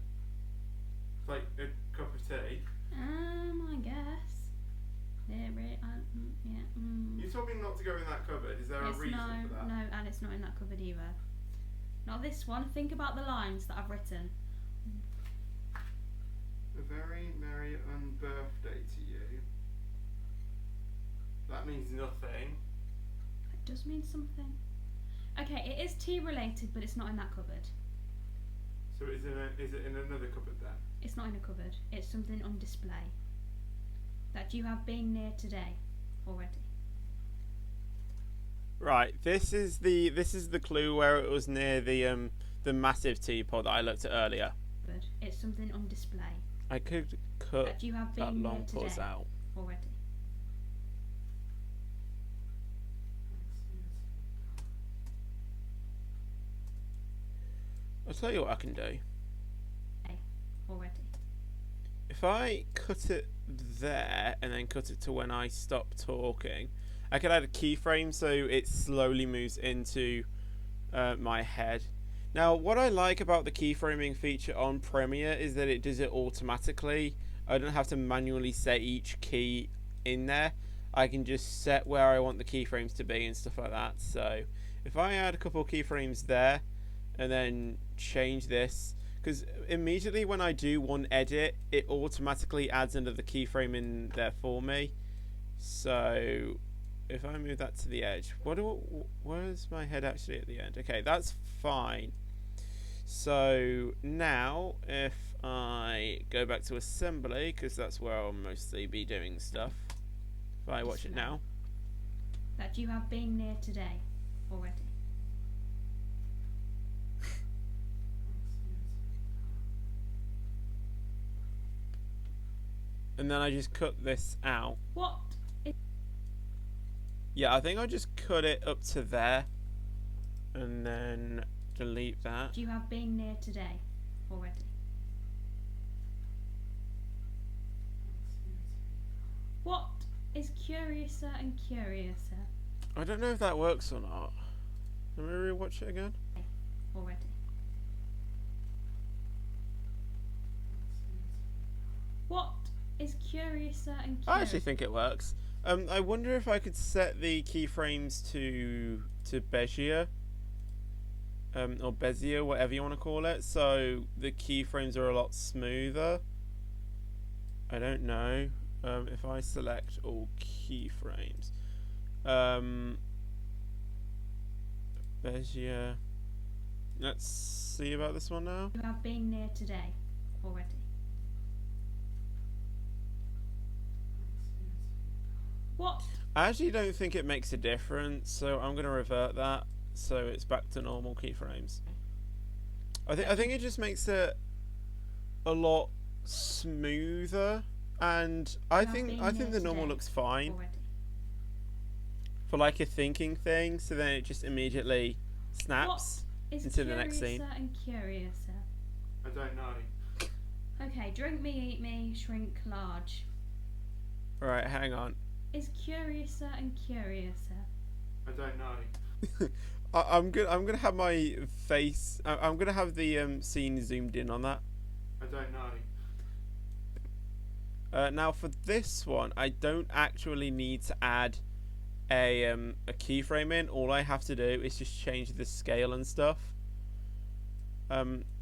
like a cup of tea. I guess. Yeah. You told me not to go in that cupboard. Is there a It's reason no, for that? no, and it's not in that cupboard either. Not this one. Think about the lines that I've written. A very merry unbirthday to you. That means nothing. It does mean something. Okay, it is tea related, but it's not in that cupboard. So is it in another cupboard then? It's not in a cupboard. It's something on display that you have been near today already. Right, this is the clue where it was near the massive teapot that I looked at earlier. But it's something on display I could cut that you have that been near long pause today out. already. I'll tell you what I can do. Already. If I cut it there and then cut it to when I stop talking, I could add a keyframe so it slowly moves into my head. Now, what I like about the keyframing feature on Premiere is that it does it automatically. I don't have to manually set each key in there. I can just set where I want the keyframes to be and stuff like that. So if I add a couple of keyframes there and then change this, because immediately when I do one edit, it automatically adds another keyframe in there for me. So if I move that to the edge, where's my head actually at the end? Okay, that's fine. So now if I go back to assembly, because that's where I'll mostly be doing stuff, if I watch it now, That you have been near today already. and then I just cut this out. What? Yeah, I think I'll just cut it up to there and then delete that. You have been near today already. What is curiouser and curiouser I don't know if that works or not. Let me rewatch it again. already? What is curiouser and I actually curiouser? think it works. I wonder if I could set the keyframes to Bezier, or Bezier, whatever you want to call it, so the keyframes are a lot smoother. I don't know. If I select all keyframes, Bezier. Let's see about this one now. You have been near today already. What? I actually don't think it makes a difference, so I'm gonna revert that so it's back to normal keyframes. I think it just makes it a lot smoother, and I I've think been the here normal today looks fine already. for like a thinking thing. So then it just immediately snaps. Is into the next scene. Curiouser and Curiouser? I don't know. Okay, drink me, eat me, shrink large. All right, hang on. Is Curiouser and Curiouser? I don't know. I'm gonna have my face. I'm gonna have the scene zoomed in on that. I don't know. Now for this one, I don't actually need to add a keyframe in. All I have to do is just change the scale and stuff.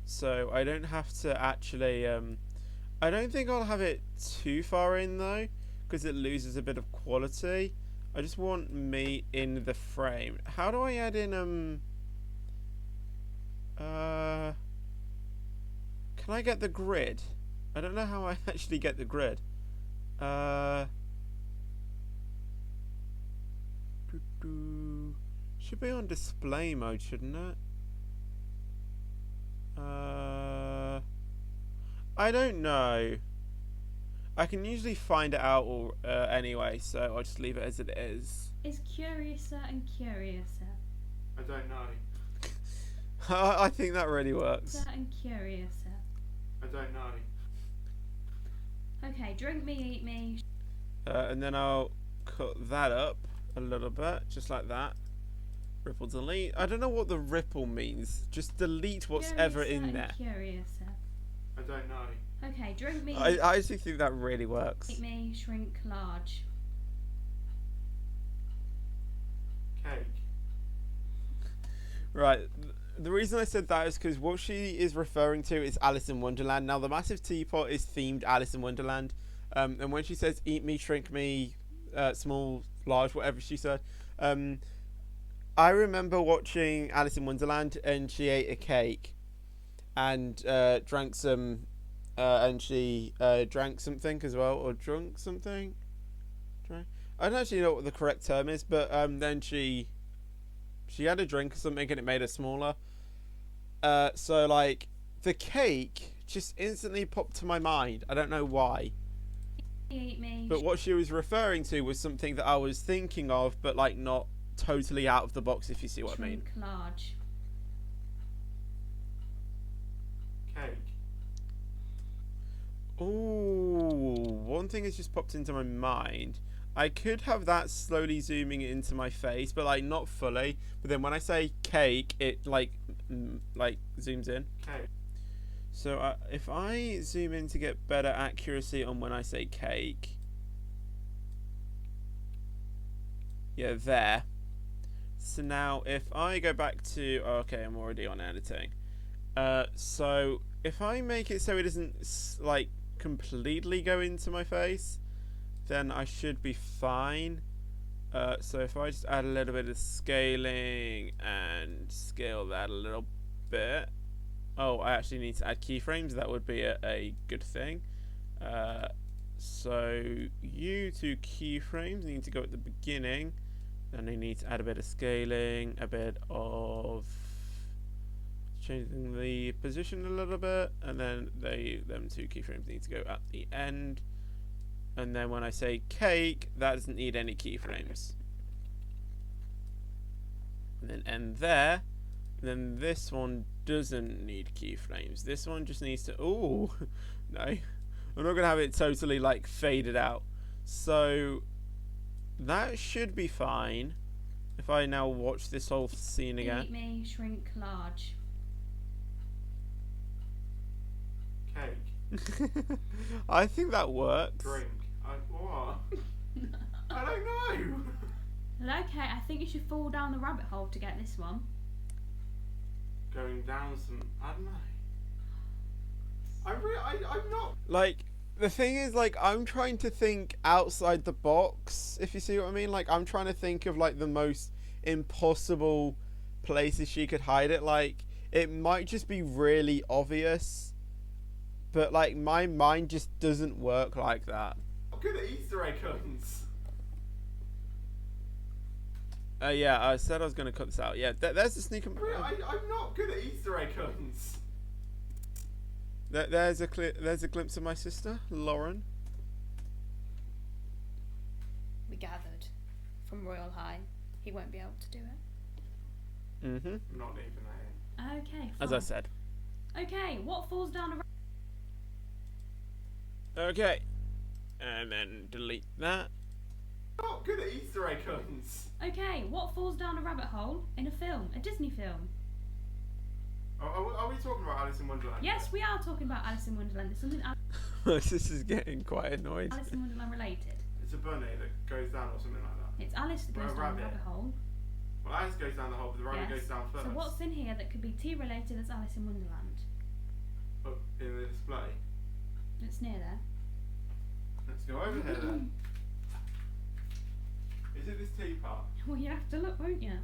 So I don't have to actually. I don't think I'll have it too far in though, because it loses a bit of quality. I just want me in the frame. How do I add in can I get the grid? I don't know how I actually get the grid. Should be on display mode, shouldn't it? I don't know. I can usually find it out anyway, so I'll just leave it as it is. Is Curiouser and Curiouser? I don't know. I think that really works. Curiouser and Curiouser. I don't know. Okay, drink me, eat me. And then I'll cut that up a little bit, just like that. Ripple delete. I don't know what the ripple means. Just delete what's ever Curiouser in and there. Curiouser. I don't know. Okay, drink me, I actually think that really works. eat me, shrink large. Cake. Right. The reason I said that is because what she is referring to is Alice in Wonderland. Now, the massive teapot is themed Alice in Wonderland. And when she says eat me, shrink me, small, large, whatever she said, I remember watching Alice in Wonderland and she ate a cake and drank some, and she drank something as well, or drunk something. I don't actually know what the correct term is, but then she had a drink or something and it made her smaller. So like the cake just instantly popped to my mind. I don't know why. Eat me. But what she was referring to was something that I was thinking of, but like not totally out of the box, if you see what I mean. Shrink large. Cake. Ooh, one thing has just popped into my mind. I could have that slowly zooming into my face, but like not fully. But then when I say cake, it like zooms in. Cake. So if I zoom in to get better accuracy on when I say cake, yeah, there. So now if I go back to, oh, okay, I'm already on editing. So if I make it so it doesn't like completely go into my face, then I should be fine. So if I just add a little bit of scaling and scale that a little bit. Oh, I actually need to add keyframes. That would be a good thing. So you two keyframes need to go at the beginning. Then you need to add a bit of scaling, a bit of changing the position a little bit, and then them two keyframes need to go at the end. And then when I say cake, that doesn't need any keyframes. And then end there. And then this one doesn't need keyframes. This one just needs to... Ooh, no. I'm not going to have it totally like faded out. So that should be fine. If I now watch this whole scene again. Eat me, shrink large. Cake. I think that works. Drink. What? I don't know. Okay, I think you should fall down the rabbit hole to get this one. Going down some. I don't know. I'm not. Like, the thing is, like, I'm trying to think outside the box, if you see what I mean. Like, I'm trying to think of, like, the most impossible places she could hide it. Like, it might just be really obvious, but, like, my mind just doesn't work like that. What good at Easter egg hunts? Yeah, I said I was going to cut this out. Yeah, there's the sneak. I'm not good at Easter egg hunts. There's a glimpse of my sister, Lauren. We gathered from Royal High. He won't be able to do it. Mm-hmm. I'm not leaving that in. Okay. As I fine. said. Okay, what falls down a Okay. And then delete that. I'm not good at Easter egg hunts. Okay, what falls down a rabbit hole in a film, a Disney film? Are we talking about Alice in Wonderland? Yes, we are talking about Alice in Wonderland. It's something This is getting quite annoying. Alice in Wonderland related. It's a bunny that goes down or something like that. It's Alice that Or a goes down the rabbit. rabbit hole. Well, Alice goes down the hole, but the rabbit Yes. goes down first. So what's in here that could be tea related as Alice in Wonderland? Up in the display. It's near there. Let's go over here then. Is it this teapot? Well, you have to look, won't you?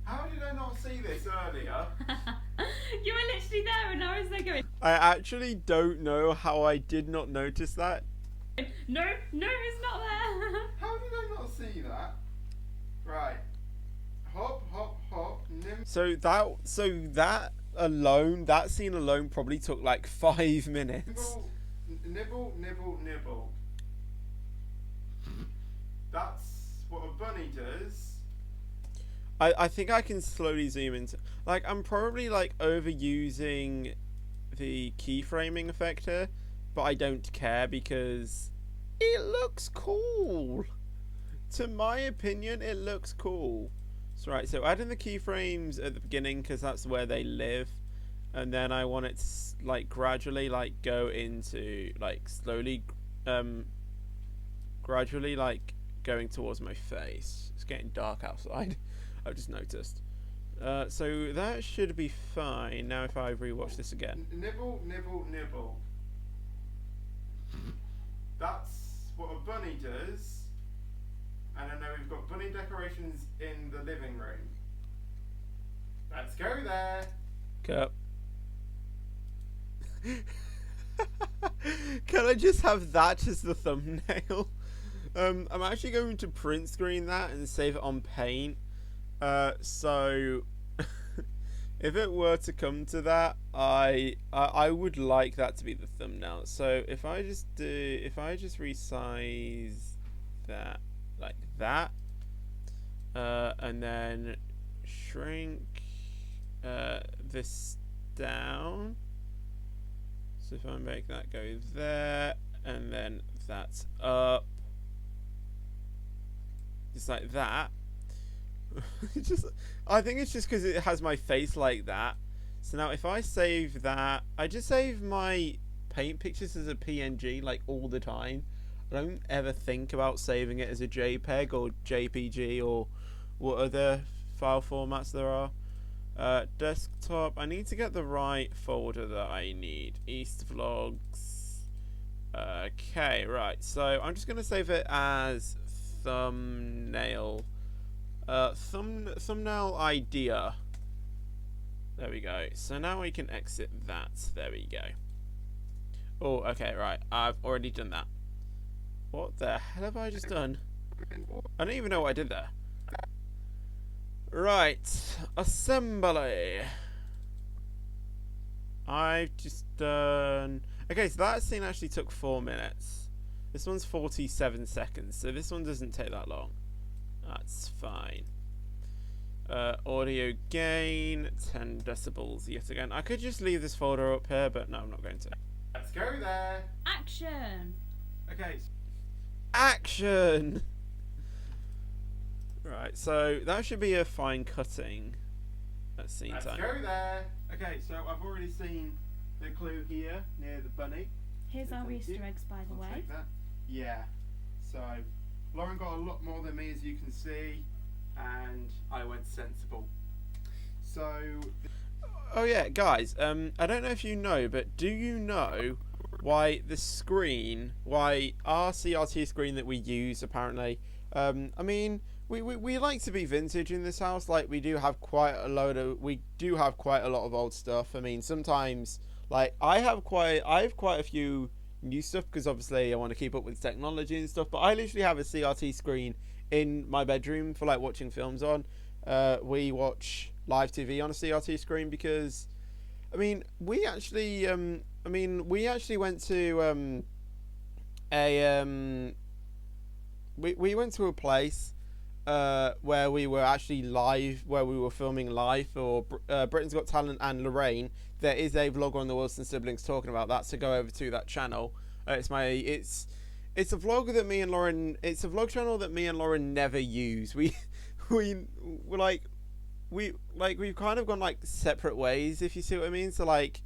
How did I not see this earlier? You were literally there, and I was there going, I actually don't know how I did not notice that. no, it's not there. How did I not see that? Right. Hop, hop, hop. So that alone, that scene alone probably took like 5 minutes. Nibble, nibble, nibble. That's what a bunny does. I think I can slowly zoom into, like, I'm probably like overusing the keyframing effect here, but I don't care because it looks cool. To my opinion, it looks cool. So right, so adding the keyframes at the beginning because that's where they live, and then I want it to like gradually like go into like slowly, gradually like going towards my face. It's getting dark outside. I've just noticed. So that should be fine. Now if I rewatch this again. Nibble, nibble, nibble. That's what a bunny does. And I know we've got bunny decorations in the living room. Let's go there. Cut. Can I just have that as the thumbnail? I'm actually going to print screen that and save it on Paint. So if it were to come to that, I would like that to be the thumbnail. So if I just resize that like that, and then shrink this down. So if I make that go there, and then that's up, just like that. I think it's just because it has my face like that. So now if I save that, I just save my Paint pictures as a PNG like all the time. I don't ever think about saving it as a JPEG or JPG or what other file formats there are. Desktop, I need to get the right folder that I need. Easter Vlogs. Okay, right. So I'm just going to save it as thumbnail. Thumbnail idea. There we go. So now we can exit that. There we go. Oh, okay, right. I've already done that. What the hell have I just done? I don't even know what I did there. Right. Assembly. I've just done... Okay, so that scene actually took 4 minutes. This one's 47 seconds, so this one doesn't take that long. That's fine. Audio gain, 10 decibels yet again. I could just leave this folder up here, but no, I'm not going to. Let's go there. Action. Okay. Action! Right, so that should be a fine cutting at scene Let's time. go there. Okay, so I've already seen the clue here near the bunny. Here's our Thank Easter you. eggs, by the I'll way. take that. Yeah. So Lauren got a lot more than me, as you can see, and I went sensible. So Oh yeah, guys, I don't know if you know, but do you know why the screen, why our CRT screen that we use apparently, I mean, we like to be vintage in this house. Like we do have quite a lot of old stuff. I mean, sometimes like I have quite a few new stuff because obviously I want to keep up with technology and stuff. But I literally have a CRT screen in my bedroom for like watching films on. We watch live TV on a CRT screen because, I mean, we actually went to we went to a place where we were actually live, where we were filming live for Britain's Got Talent and Lorraine. There is a vlog on the Wilson siblings talking about that, so go over to that channel. It's a vlog that me and Lauren. It's a vlog channel that me and Lauren never use. We've kind of gone like separate ways, if you see what I mean. So like,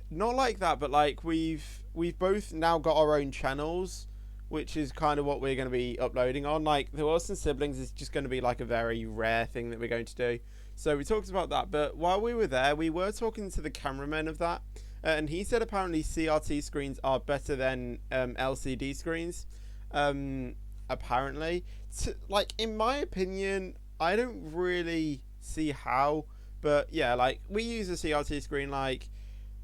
not like that, but like we've both now got our own channels, which is kind of what we're going to be uploading on. Like the Wilson siblings is just going to be like a very rare thing that we're going to do. So we talked about that, but while we were there, we were talking to the cameraman of that, and he said apparently CRT screens are better than LCD screens. Apparently, like in my opinion, I don't really see how, but yeah, like we use a CRT screen, like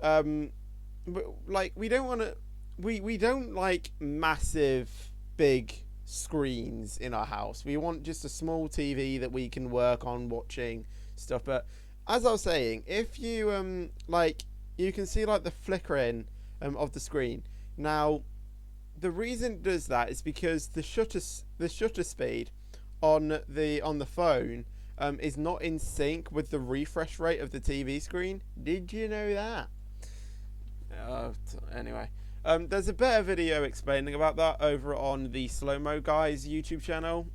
we don't want to. We don't like massive big screens in our house. We want just a small TV that we can work on watching stuff. But as I was saying, if you you can see like the flickering of the screen. Now, the reason it does that is because the shutter speed on the phone is not in sync with the refresh rate of the TV screen. Did you know that? Anyway. There's a better video explaining about that over on the Slow Mo Guys YouTube channel.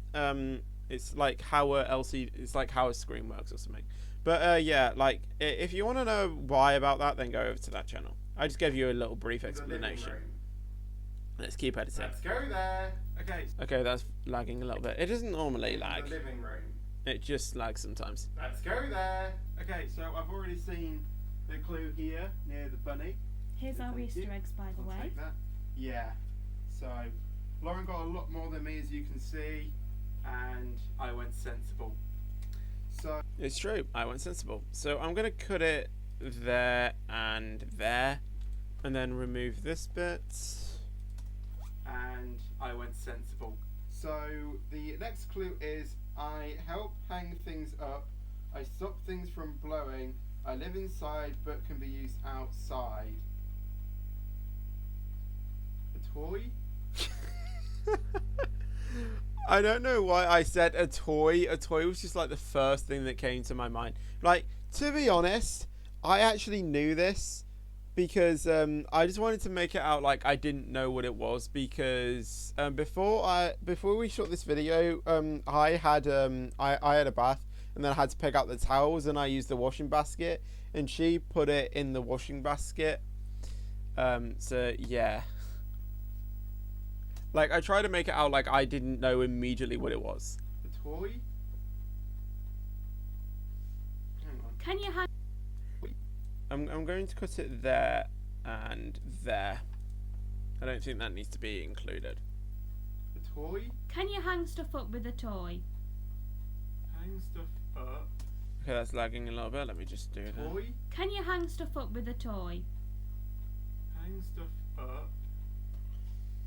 It's like how a screen works or something. But yeah, like if you want to know why about that, then go over to that channel. I just gave you a little brief explanation. Let's keep editing. Let's go there. Okay. Okay, that's lagging a little bit. It doesn't normally lag. The living room. It just lags sometimes. Let's go there. Okay, so I've already seen the clue here near the bunny. Here's our Thank Easter you. eggs, by the I'll way. take that. Yeah. So Lauren got a lot more than me, as you can see, and I went sensible. So It's true. I went sensible. So I'm gonna cut it there, and then remove this bit. and I went sensible. So the next clue is I help hang things up. I stop things from blowing. I live inside but can be used outside. A toy? I don't know why I said a toy. A toy was just like the first thing that came to my mind. Like, to be honest, I actually knew this because I just wanted to make it out like I didn't know what it was, because before we shot this video, I had a bath, and then I had to pick out the towels, and I used the washing basket, and she put it in the washing basket. So yeah. Like, I tried to make it out like I didn't know immediately what it was. A toy? Hang on. Can you hang? I'm going to cut it there and there. I don't think that needs to be included. A toy? Can you hang stuff up with a toy? Hang stuff up. Okay, that's lagging a little bit. Let me just do that. Toy? Can you hang stuff up with a toy? Hang stuff up.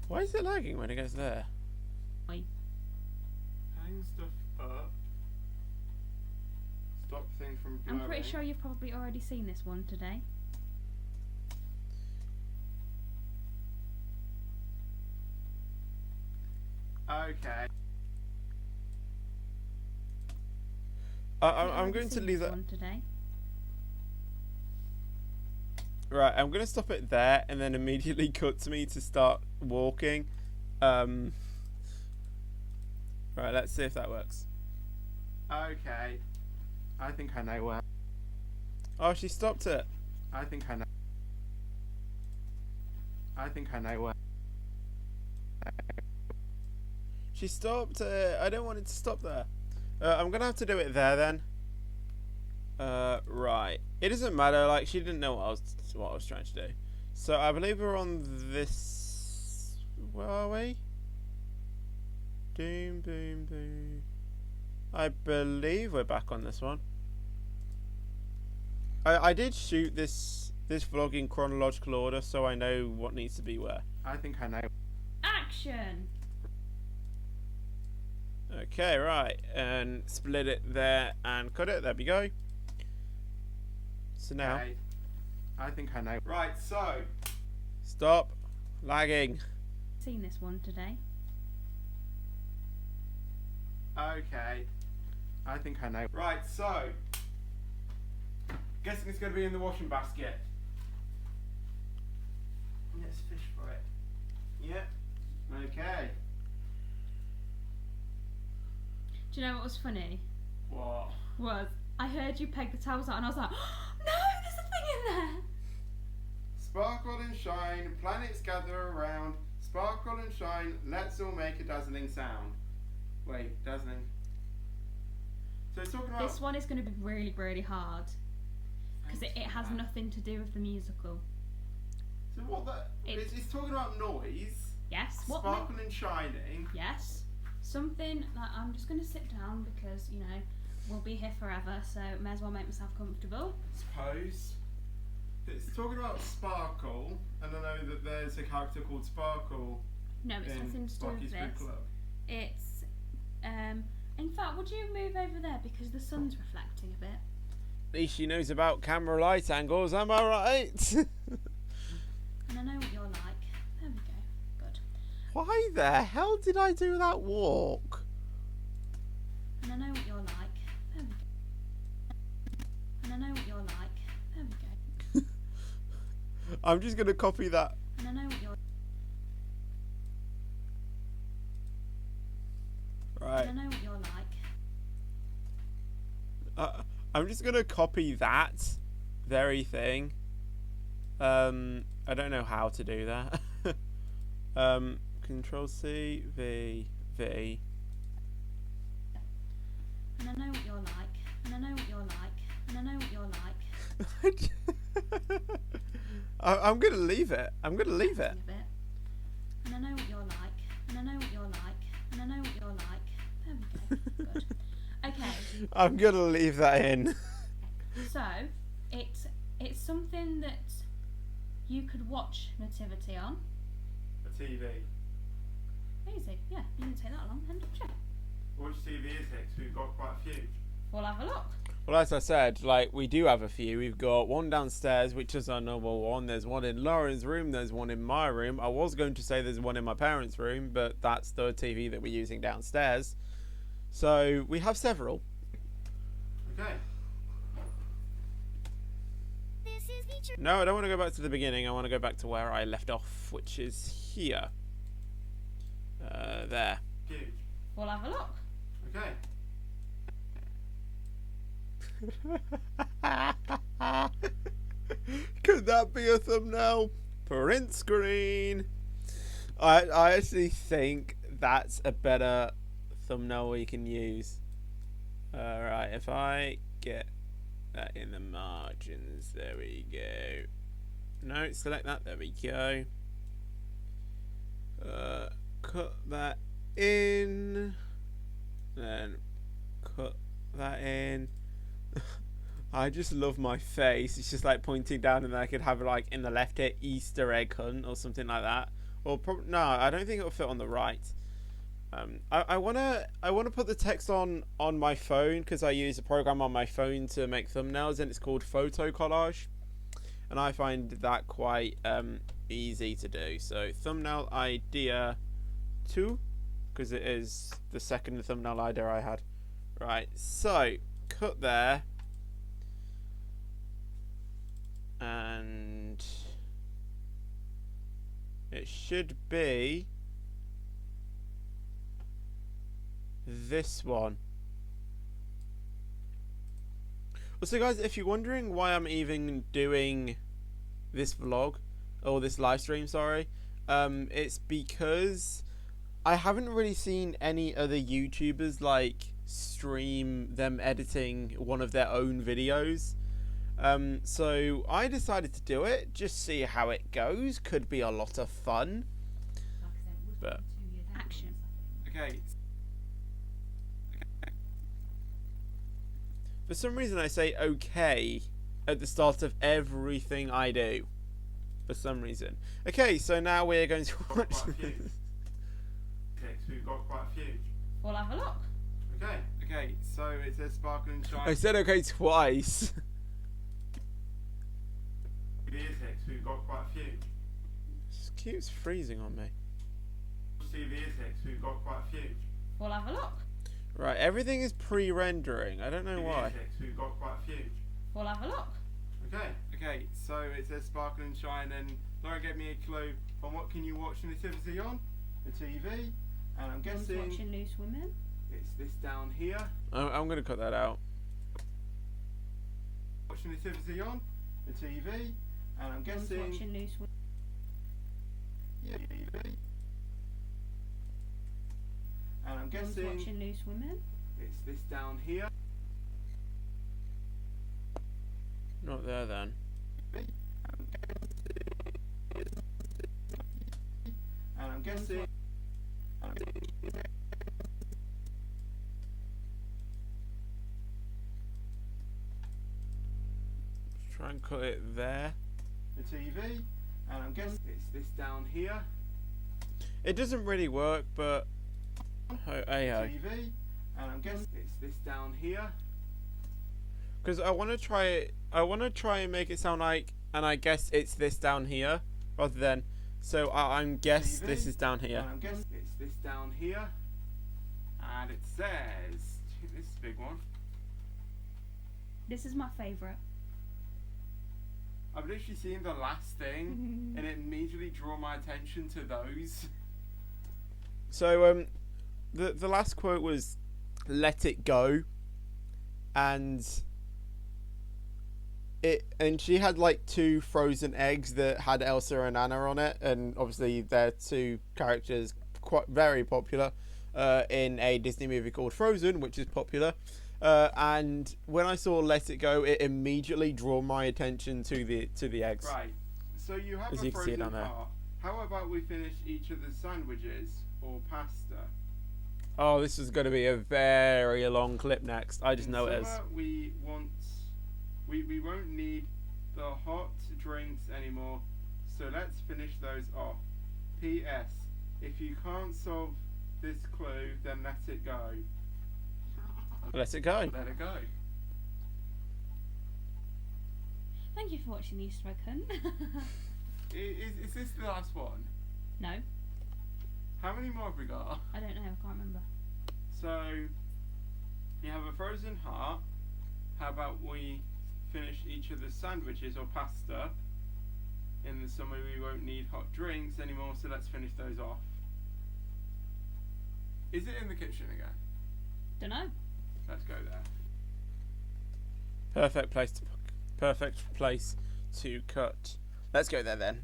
Why is it lagging when it goes there? Hang stuff up. Stop things from blowing. I'm pretty sure you've probably already seen this one today. Okay. I'm going to leave that. One today. Right, I'm going to stop it there and then immediately cut to me to start walking. Right, let's see if that works. Okay. I think I know where. Oh, she stopped it. I think I know. I think I know where. She stopped it. I don't want it to stop there. I'm going to have to do it there then. Right. It doesn't matter. Like, she didn't know what I was trying to do. So I believe we're on this. Where are we? Doom, boom, boom. I believe we're back on this one. I did shoot this vlog in chronological order, so I know what needs to be where. I think I know. Action! Okay, right, and split it there and cut it. There we go. So now, Okay. I think I know. Right, so stop lagging. Seen this one today. okay. I think I know. Right, so guessing it's going to be in the washing basket. Let's fish for it. Yep. Okay. Do you know what was funny? What? Was I heard you peg the towels out and I was like, no, there's a thing in there. Sparkle and shine, planets gather around. Sparkle and shine, let's all make a dazzling sound. Wait, dazzling. So it's talking about. This one is going to be really, really hard because it has nothing. nothing to do with the musical. So what that? It's talking about noise. Yes. What? Sparkle and shining. Yes. Something that I'm just going to sit down because, you know, we'll be here forever, so may as well make myself comfortable. Suppose. It's talking about Sparkle, and I know that there's a character called Sparkle No, it's nothing in to do Sparky's with Big this. Club. It's, in fact, would you move over there because the sun's reflecting a bit? At least she knows about camera light angles, am I right? And I know what you're like. There we go. Good. Why the hell did I do that walk? And I know what you're like. There we go. And I know what you're like. There we go. I'm just going to copy that. And I know what you're. Right. And I know what you're like. I'm just going to copy that very thing. I don't know how to do that. Control C, V, V. And I know what you're like. And I know what you're like. And I know what you're like. I'm going to leave it. I'm going to leave it. A bit. And I know what you're like. And I know what you're like. And I know what you're like. There we go. Good. Okay. I'm going to leave that in. So it's something that you could watch Nativity on. A TV. Easy. Yeah. You didn't take that long. Then, did you? Which TV is it? 'Cause we've got quite a few. We'll have a look. Well, as I said, like, we do have a few. We've got one downstairs, which is our normal one. There's one in Lauren's room. There's one in my room. I was going to say there's one in my parents' room, but that's the TV that we're using downstairs. So we have several. Okay. This is feature. No, I don't want to go back to the beginning. I want to go back to where I left off, which is here. There. Huge. We'll have a look. Okay. Could that be a thumbnail? Print screen. I actually think that's a better thumbnail we can use. Alright, if I get that in the margins, there we go. No, select that, there we go. Cut that in. Then cut that in. I just love my face. It's just like pointing down, and then I could have like in the left here Easter egg hunt or something like that. Or no, I don't think it'll fit on the right. I wanna put the text on my phone because I use a program on my phone to make thumbnails, and it's called Photo Collage, and I find that quite easy to do. So thumbnail idea 2, because it is the second thumbnail idea I had. Right, so cut there. And it should be this one. Also, guys, if you're wondering why I'm even doing this vlog, or this live stream, sorry, it's because I haven't really seen any other YouTubers like stream them editing one of their own videos. So I decided to do it, just see how it goes. Could be a lot of fun. But Action. Okay. for some reason I say okay at the start of everything I do. For some reason. Okay, so now we're going to Got watch. quite a few. Okay, 'cause we've got quite a few. We'll have a look. Okay. Okay. So it says sparkle and shine. I said okay twice. TV sticks. We've got quite a few. This keeps freezing on me. TV sticks. We've got quite a few. We'll have a look. Right, everything is pre-rendering. I don't know why. sticks. We've got quite a few. We'll have a look. Okay. Okay. So it says sparkle and shine, and Laura gave me a clue on what can you watch Nativity on the TV, and I'm One's guessing watching Loose Women. it's this down here. I'm gonna cut that out. Watching Nativity on the TV, and I'm One's guessing watching Loose Women. yeah, TV. And I'm One's guessing watching Loose Women. it's this down here. Not there then. And I'm guessing Try and cut it there. the TV, and I'm guessing it's this down here. It doesn't really work, but hey ho. TV, and I'm guessing it's this down here. Because I want to try it. I want to try and make it sound like, and I guess it's this down here, rather than. So I'm guess TV, this is down here. And I'm guessing it's this down here. And it says, this is a big one. This is my favourite. I've literally seen the last thing, and it immediately drew my attention to those. So the last quote was, "Let it go," and she had like 2 frozen eggs that had Elsa and Anna on it, and obviously they're 2 characters quite very popular in a Disney movie called Frozen, which is popular. And when I saw "Let It Go," it immediately drew my attention to the eggs. Right. So you have As a you can see it frozen down there. heart. How about we finish each of the sandwiches or pasta? Oh, this is going to be a very long clip next. I just In know it is. summer, we won't need the hot drinks anymore, so let's finish those off. P.S. If you can't solve this clue, then let it go. Let it go. Let it go. Thank you for watching the Easter egg hunt. Is this the last one? No, How many more have we got? I don't know. I can't remember. So, you have a frozen heart. How about we finish each of the sandwiches or pasta? In the summer we won't need hot drinks anymore, so let's finish those off. Is it in the kitchen again? Don't know. Let's go there. Perfect place to cut. Let's go there then.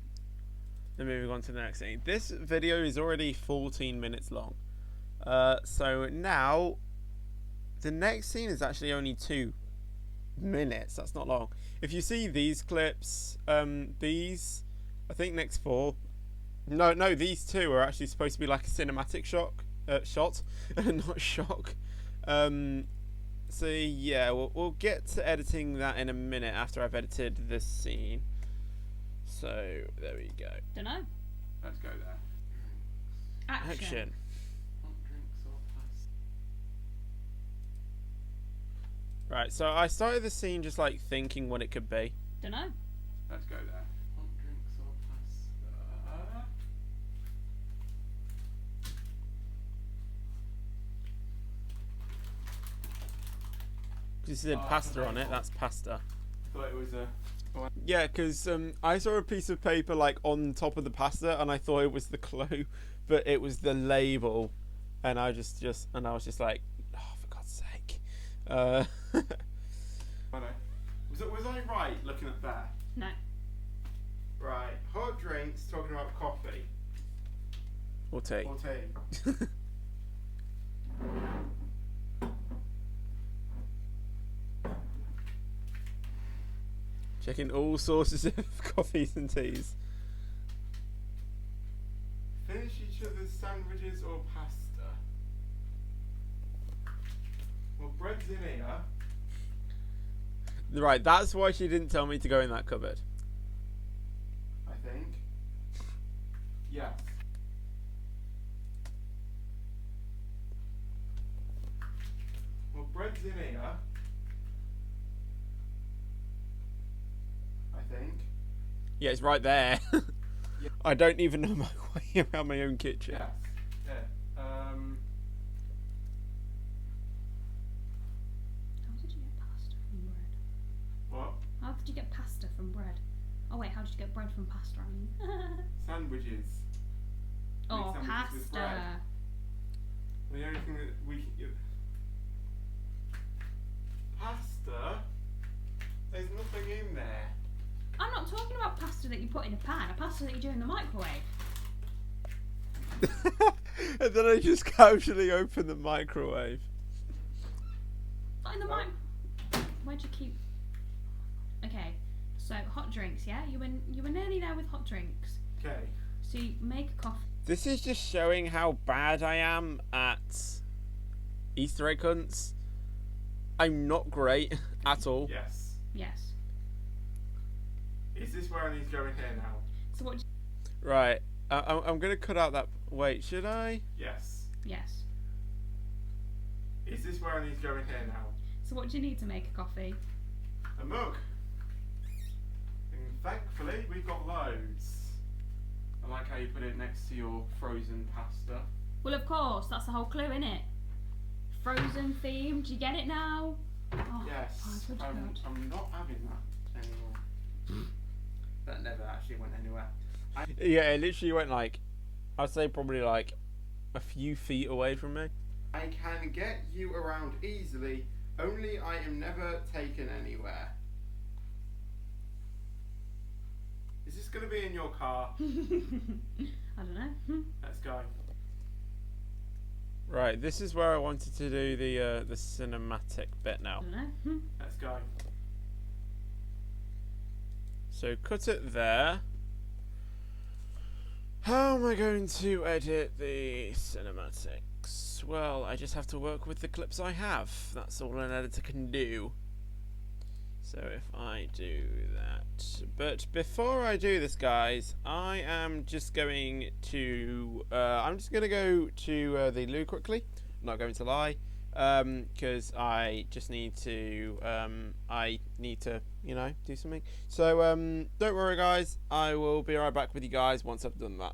Then moving on to the next thing. This video is already 14 minutes long. So now the next scene is actually only 2 minutes. That's not long. If you see these clips, these I think next 4. No, these 2 are actually supposed to be like a cinematic shot, not shock. So yeah, we'll get to editing that in a minute after I've edited this scene. So there we go. Don't know. Let's go there. Action. Hot drinks or pasta? Right, so I started the scene just like thinking what it could be. Don't know. Let's go there. Hot drinks or pasta? You said Oh, pasta on it. okay. That's pasta. I thought it was a. Yeah, because I saw a piece of paper like on top of the pasta, and I thought it was the clue, but it was the label, and I was just like, oh, for God's sake. I know. Was I right looking at that? No. Right. Hot drinks, talking about coffee Or tea. or tea. Checking all sources of coffees and teas. Finish each of the sandwiches or pasta. Well, bread's in here. Right, that's why she didn't tell me to go in that cupboard. I think. Yes. Yeah, it's right there. Yeah. I don't even know my way around my own kitchen. Yes. Yeah. How did you get pasta from bread? What? How did you get pasta from bread? Oh wait, how did you get bread from pasta? I mean. Sandwiches. Make Oh, sandwiches with bread. pasta. The only thing that we can get. Pasta? There's nothing in there. I'm not talking about pasta that you put in a pan. A pasta that you do in the microwave. And then I just casually open the microwave. Not in the Well- mic. Where'd you keep? Okay, so hot drinks. Yeah, you were nearly there with hot drinks. Okay. So you make a coffee. This is just showing how bad I am at Easter egg hunts. I'm not great at all. Yes. Yes. Is this where I need to go in here now? So what? Right. I'm going to cut out that... Wait, should I? Yes. Yes. Is this where I need to go in here now? So what do you need to make a coffee? A mug. And thankfully, we've got loads. I like how you put it next to your frozen pasta. Well, of course, that's the whole clue, innit? Frozen theme. Do you get it now? Oh, Yes. my good God. I'm not having that anymore. That never actually went anywhere. Yeah, it literally went like... I'd say probably like a few feet away from me. I can get you around easily, only I am never taken anywhere. Is this going to be in your car? I don't know. Let's go. Right, this is where I wanted to do the cinematic bit I now. don't know. Let's go. So cut it there. How am I going to edit the cinematics? Well, I just have to work with the clips I have. That's all an editor can do. So if I do that. But before I do this, guys, I am just going to... I'm just going to go to the loo quickly. I'm not going to lie. Because I just need to... you know, do something. So, don't worry, guys. I will be right back with you guys once I've done that.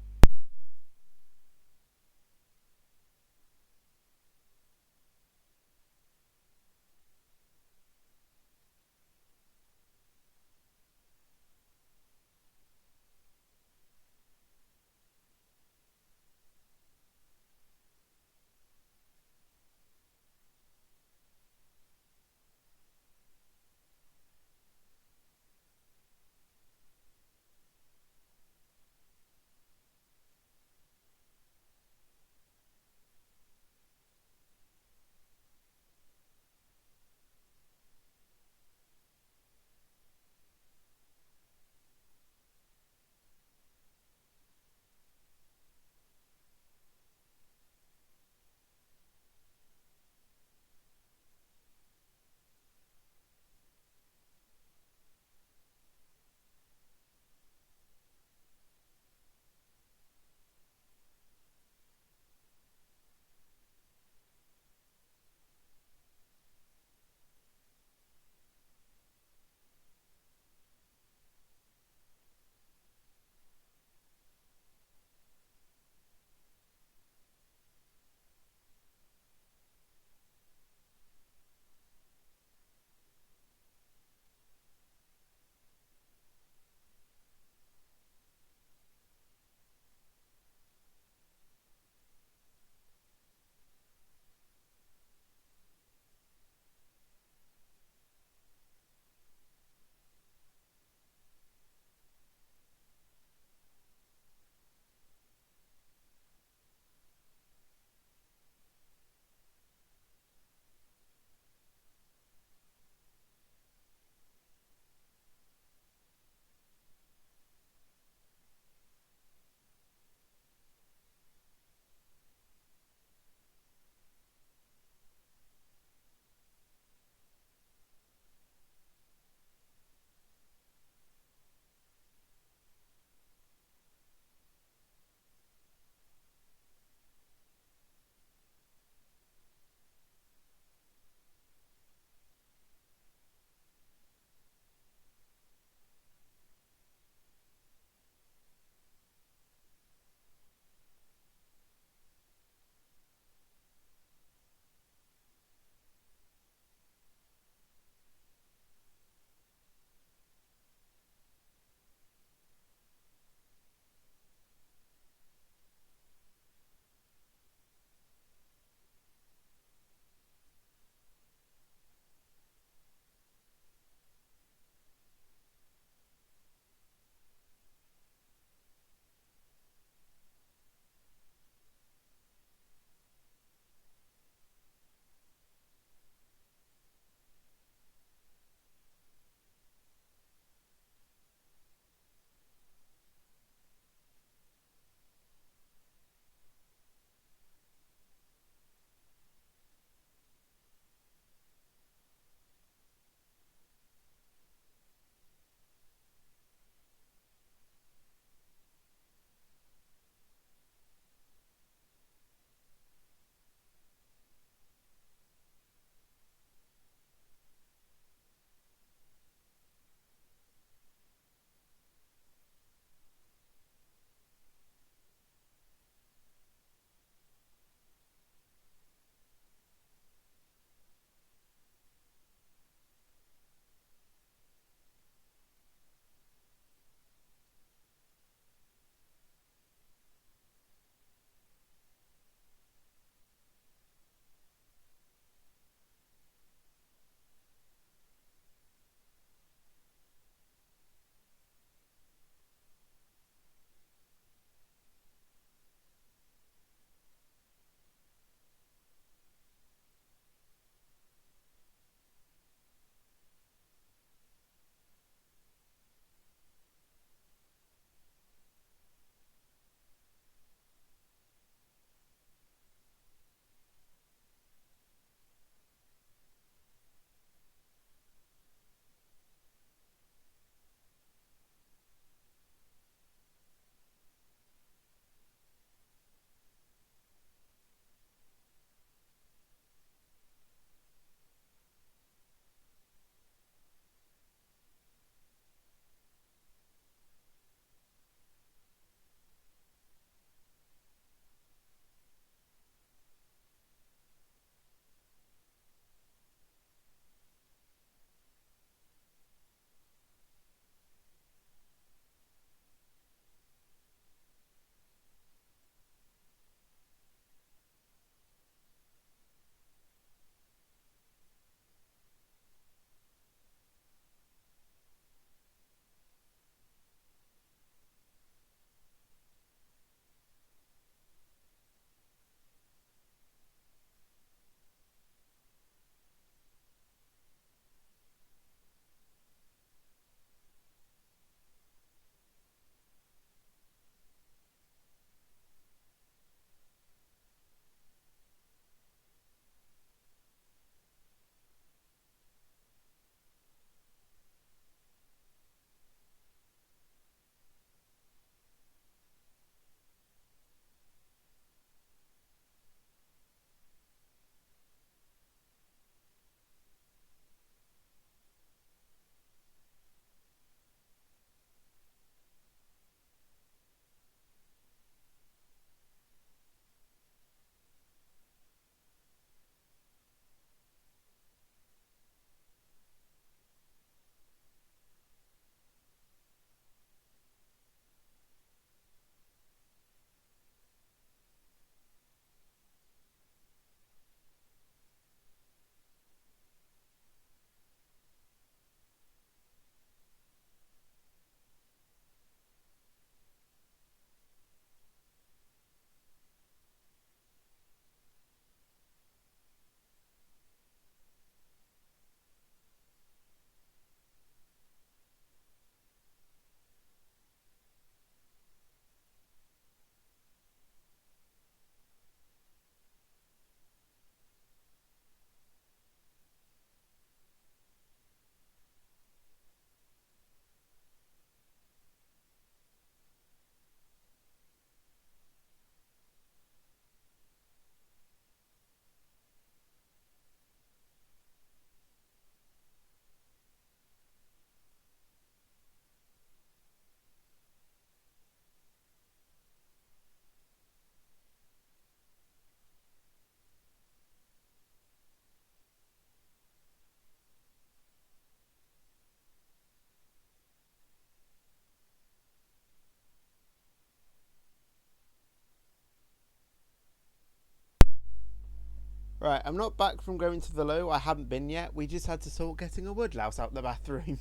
Right, I'm not back from going to the loo. I haven't been yet. We just had to sort getting a woodlouse out the bathroom.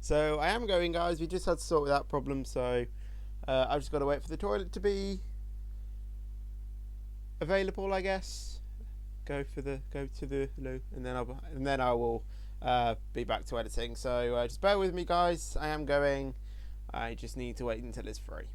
So I am going, guys. We just had to sort that problem. So I've just got to wait for the toilet to be available, I guess. Go to the loo, and then I will be back to editing. So just bear with me, guys. I am going. I just need to wait until it's free.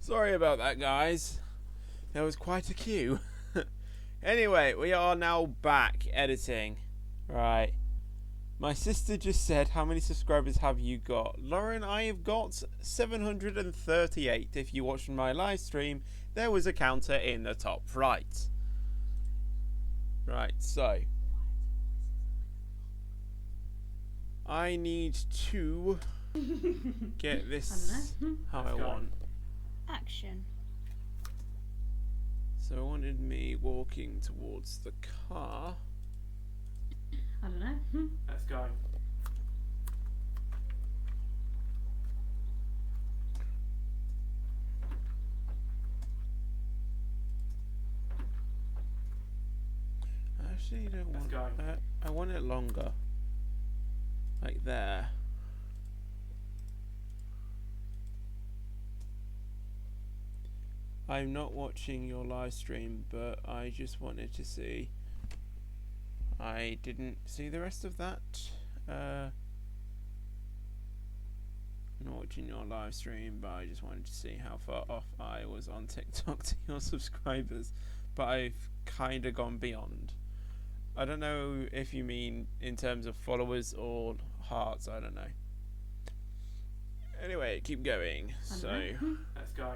Sorry about that, guys. There was quite a queue. Anyway, we are now back editing. Right. My sister just said, how many subscribers have you got? Lauren, I have got 738. If you watched my live stream, there was a counter in the top right. Right, so I need to get this how I want. Action. So it wanted me walking towards the car. I don't know. Let's go. I actually don't want that. I want it longer. Like there. I'm not watching your live stream, but I just wanted to see. I didn't see the rest of that. I'm not watching your live stream, but I just wanted to see how far off I was on TikTok to your subscribers. But I've kind of gone beyond. I don't know if you mean in terms of followers or hearts, I don't know. Anyway, keep going. So, let's go.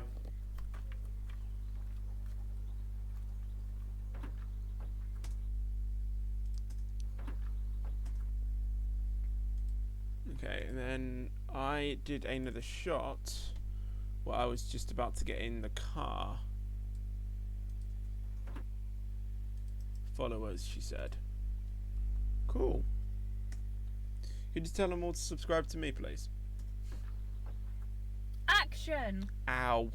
Okay, and then I did another shot while I was just about to get in the car. Followers, she said. Cool. Could you tell them all to subscribe to me, please? Action. Ow.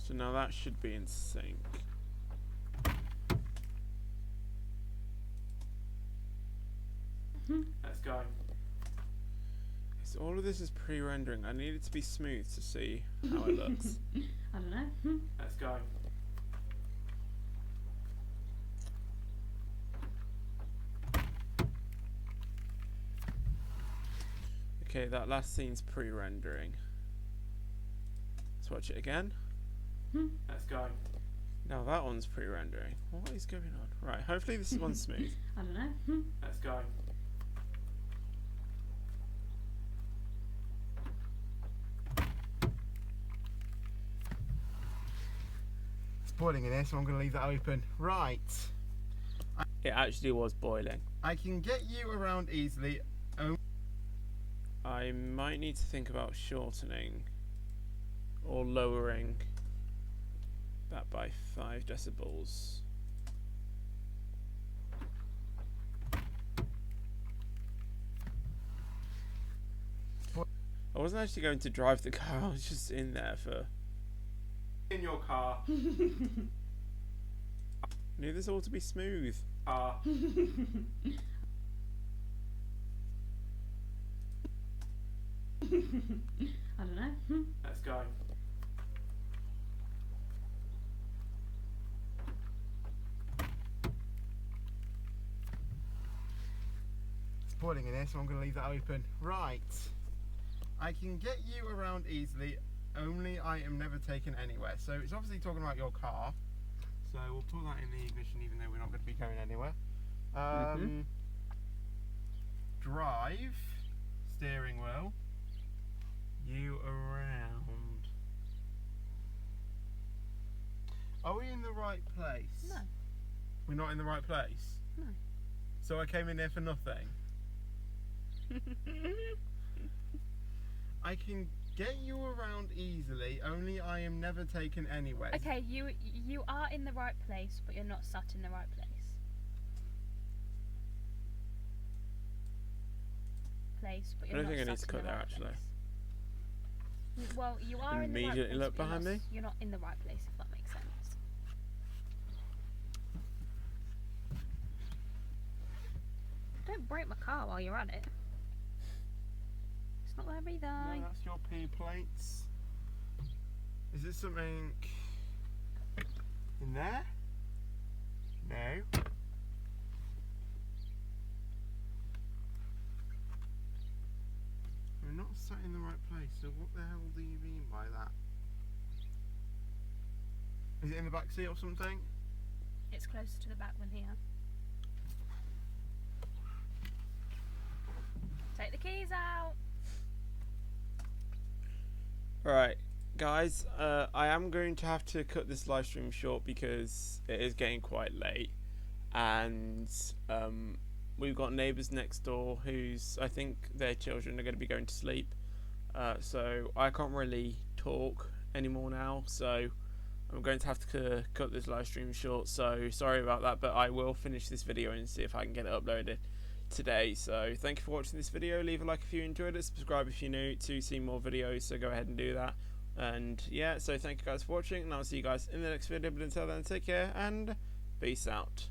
So now that should be in sync. Let's go. So all of this is pre-rendering. I need it to be smooth to see how it looks. I don't know. Let's go. Okay, that last scene's pre-rendering. Let's watch it again. Let's go. Now that one's pre-rendering. What is going on? Right, hopefully this one's smooth. I don't know. Let's go. It's boiling in here, so I'm going to leave that open. Right. It actually was boiling. I can get you around easily. I might need to think about shortening or lowering that by 5 decibels. I wasn't actually going to drive the car, I was just in there for... In your car. Knew this all to be smooth. I don't know. Let's go. It's boiling in here, so I'm going to leave that open. Right. I can get you around easily, only I am never taken anywhere. So it's obviously talking about your car. So we'll put that in the ignition even though we're not going to be going anywhere. Drive, steering wheel, you around. Are we in the right place? No. We're not in the right place? No. So I came in there for nothing? I can get you around easily, only I am never taken anywhere. Okay, you are in the right place, but you're not sat in the right place. But I you're don't not think I need sat to in cut the there right actually. place. Well, you are in the right Immediately place. look but behind me. You're not in the right place, if that makes sense. Don't break my car while you're at it. It's not there either. No, that's your P plates. Is there something in there? No. We're not sat in the right place, so what the hell do you mean by that? Is it in the back seat or something? It's closer to the back than here. Take the keys out. Alright, guys, I am going to have to cut this live stream short because it is getting quite late, and we've got neighbours next door who's, I think their children are going to be going to sleep, so I can't really talk anymore now, so I'm going to have to cut this live stream short, so sorry about that, but I will finish this video and see if I can get it uploaded today. So thank you for watching this video. Leave a like if you enjoyed it, subscribe if you're new to see more videos, so go ahead and do that. And yeah, so thank you guys for watching, and I'll see you guys in the next video, but until then, take care and peace out.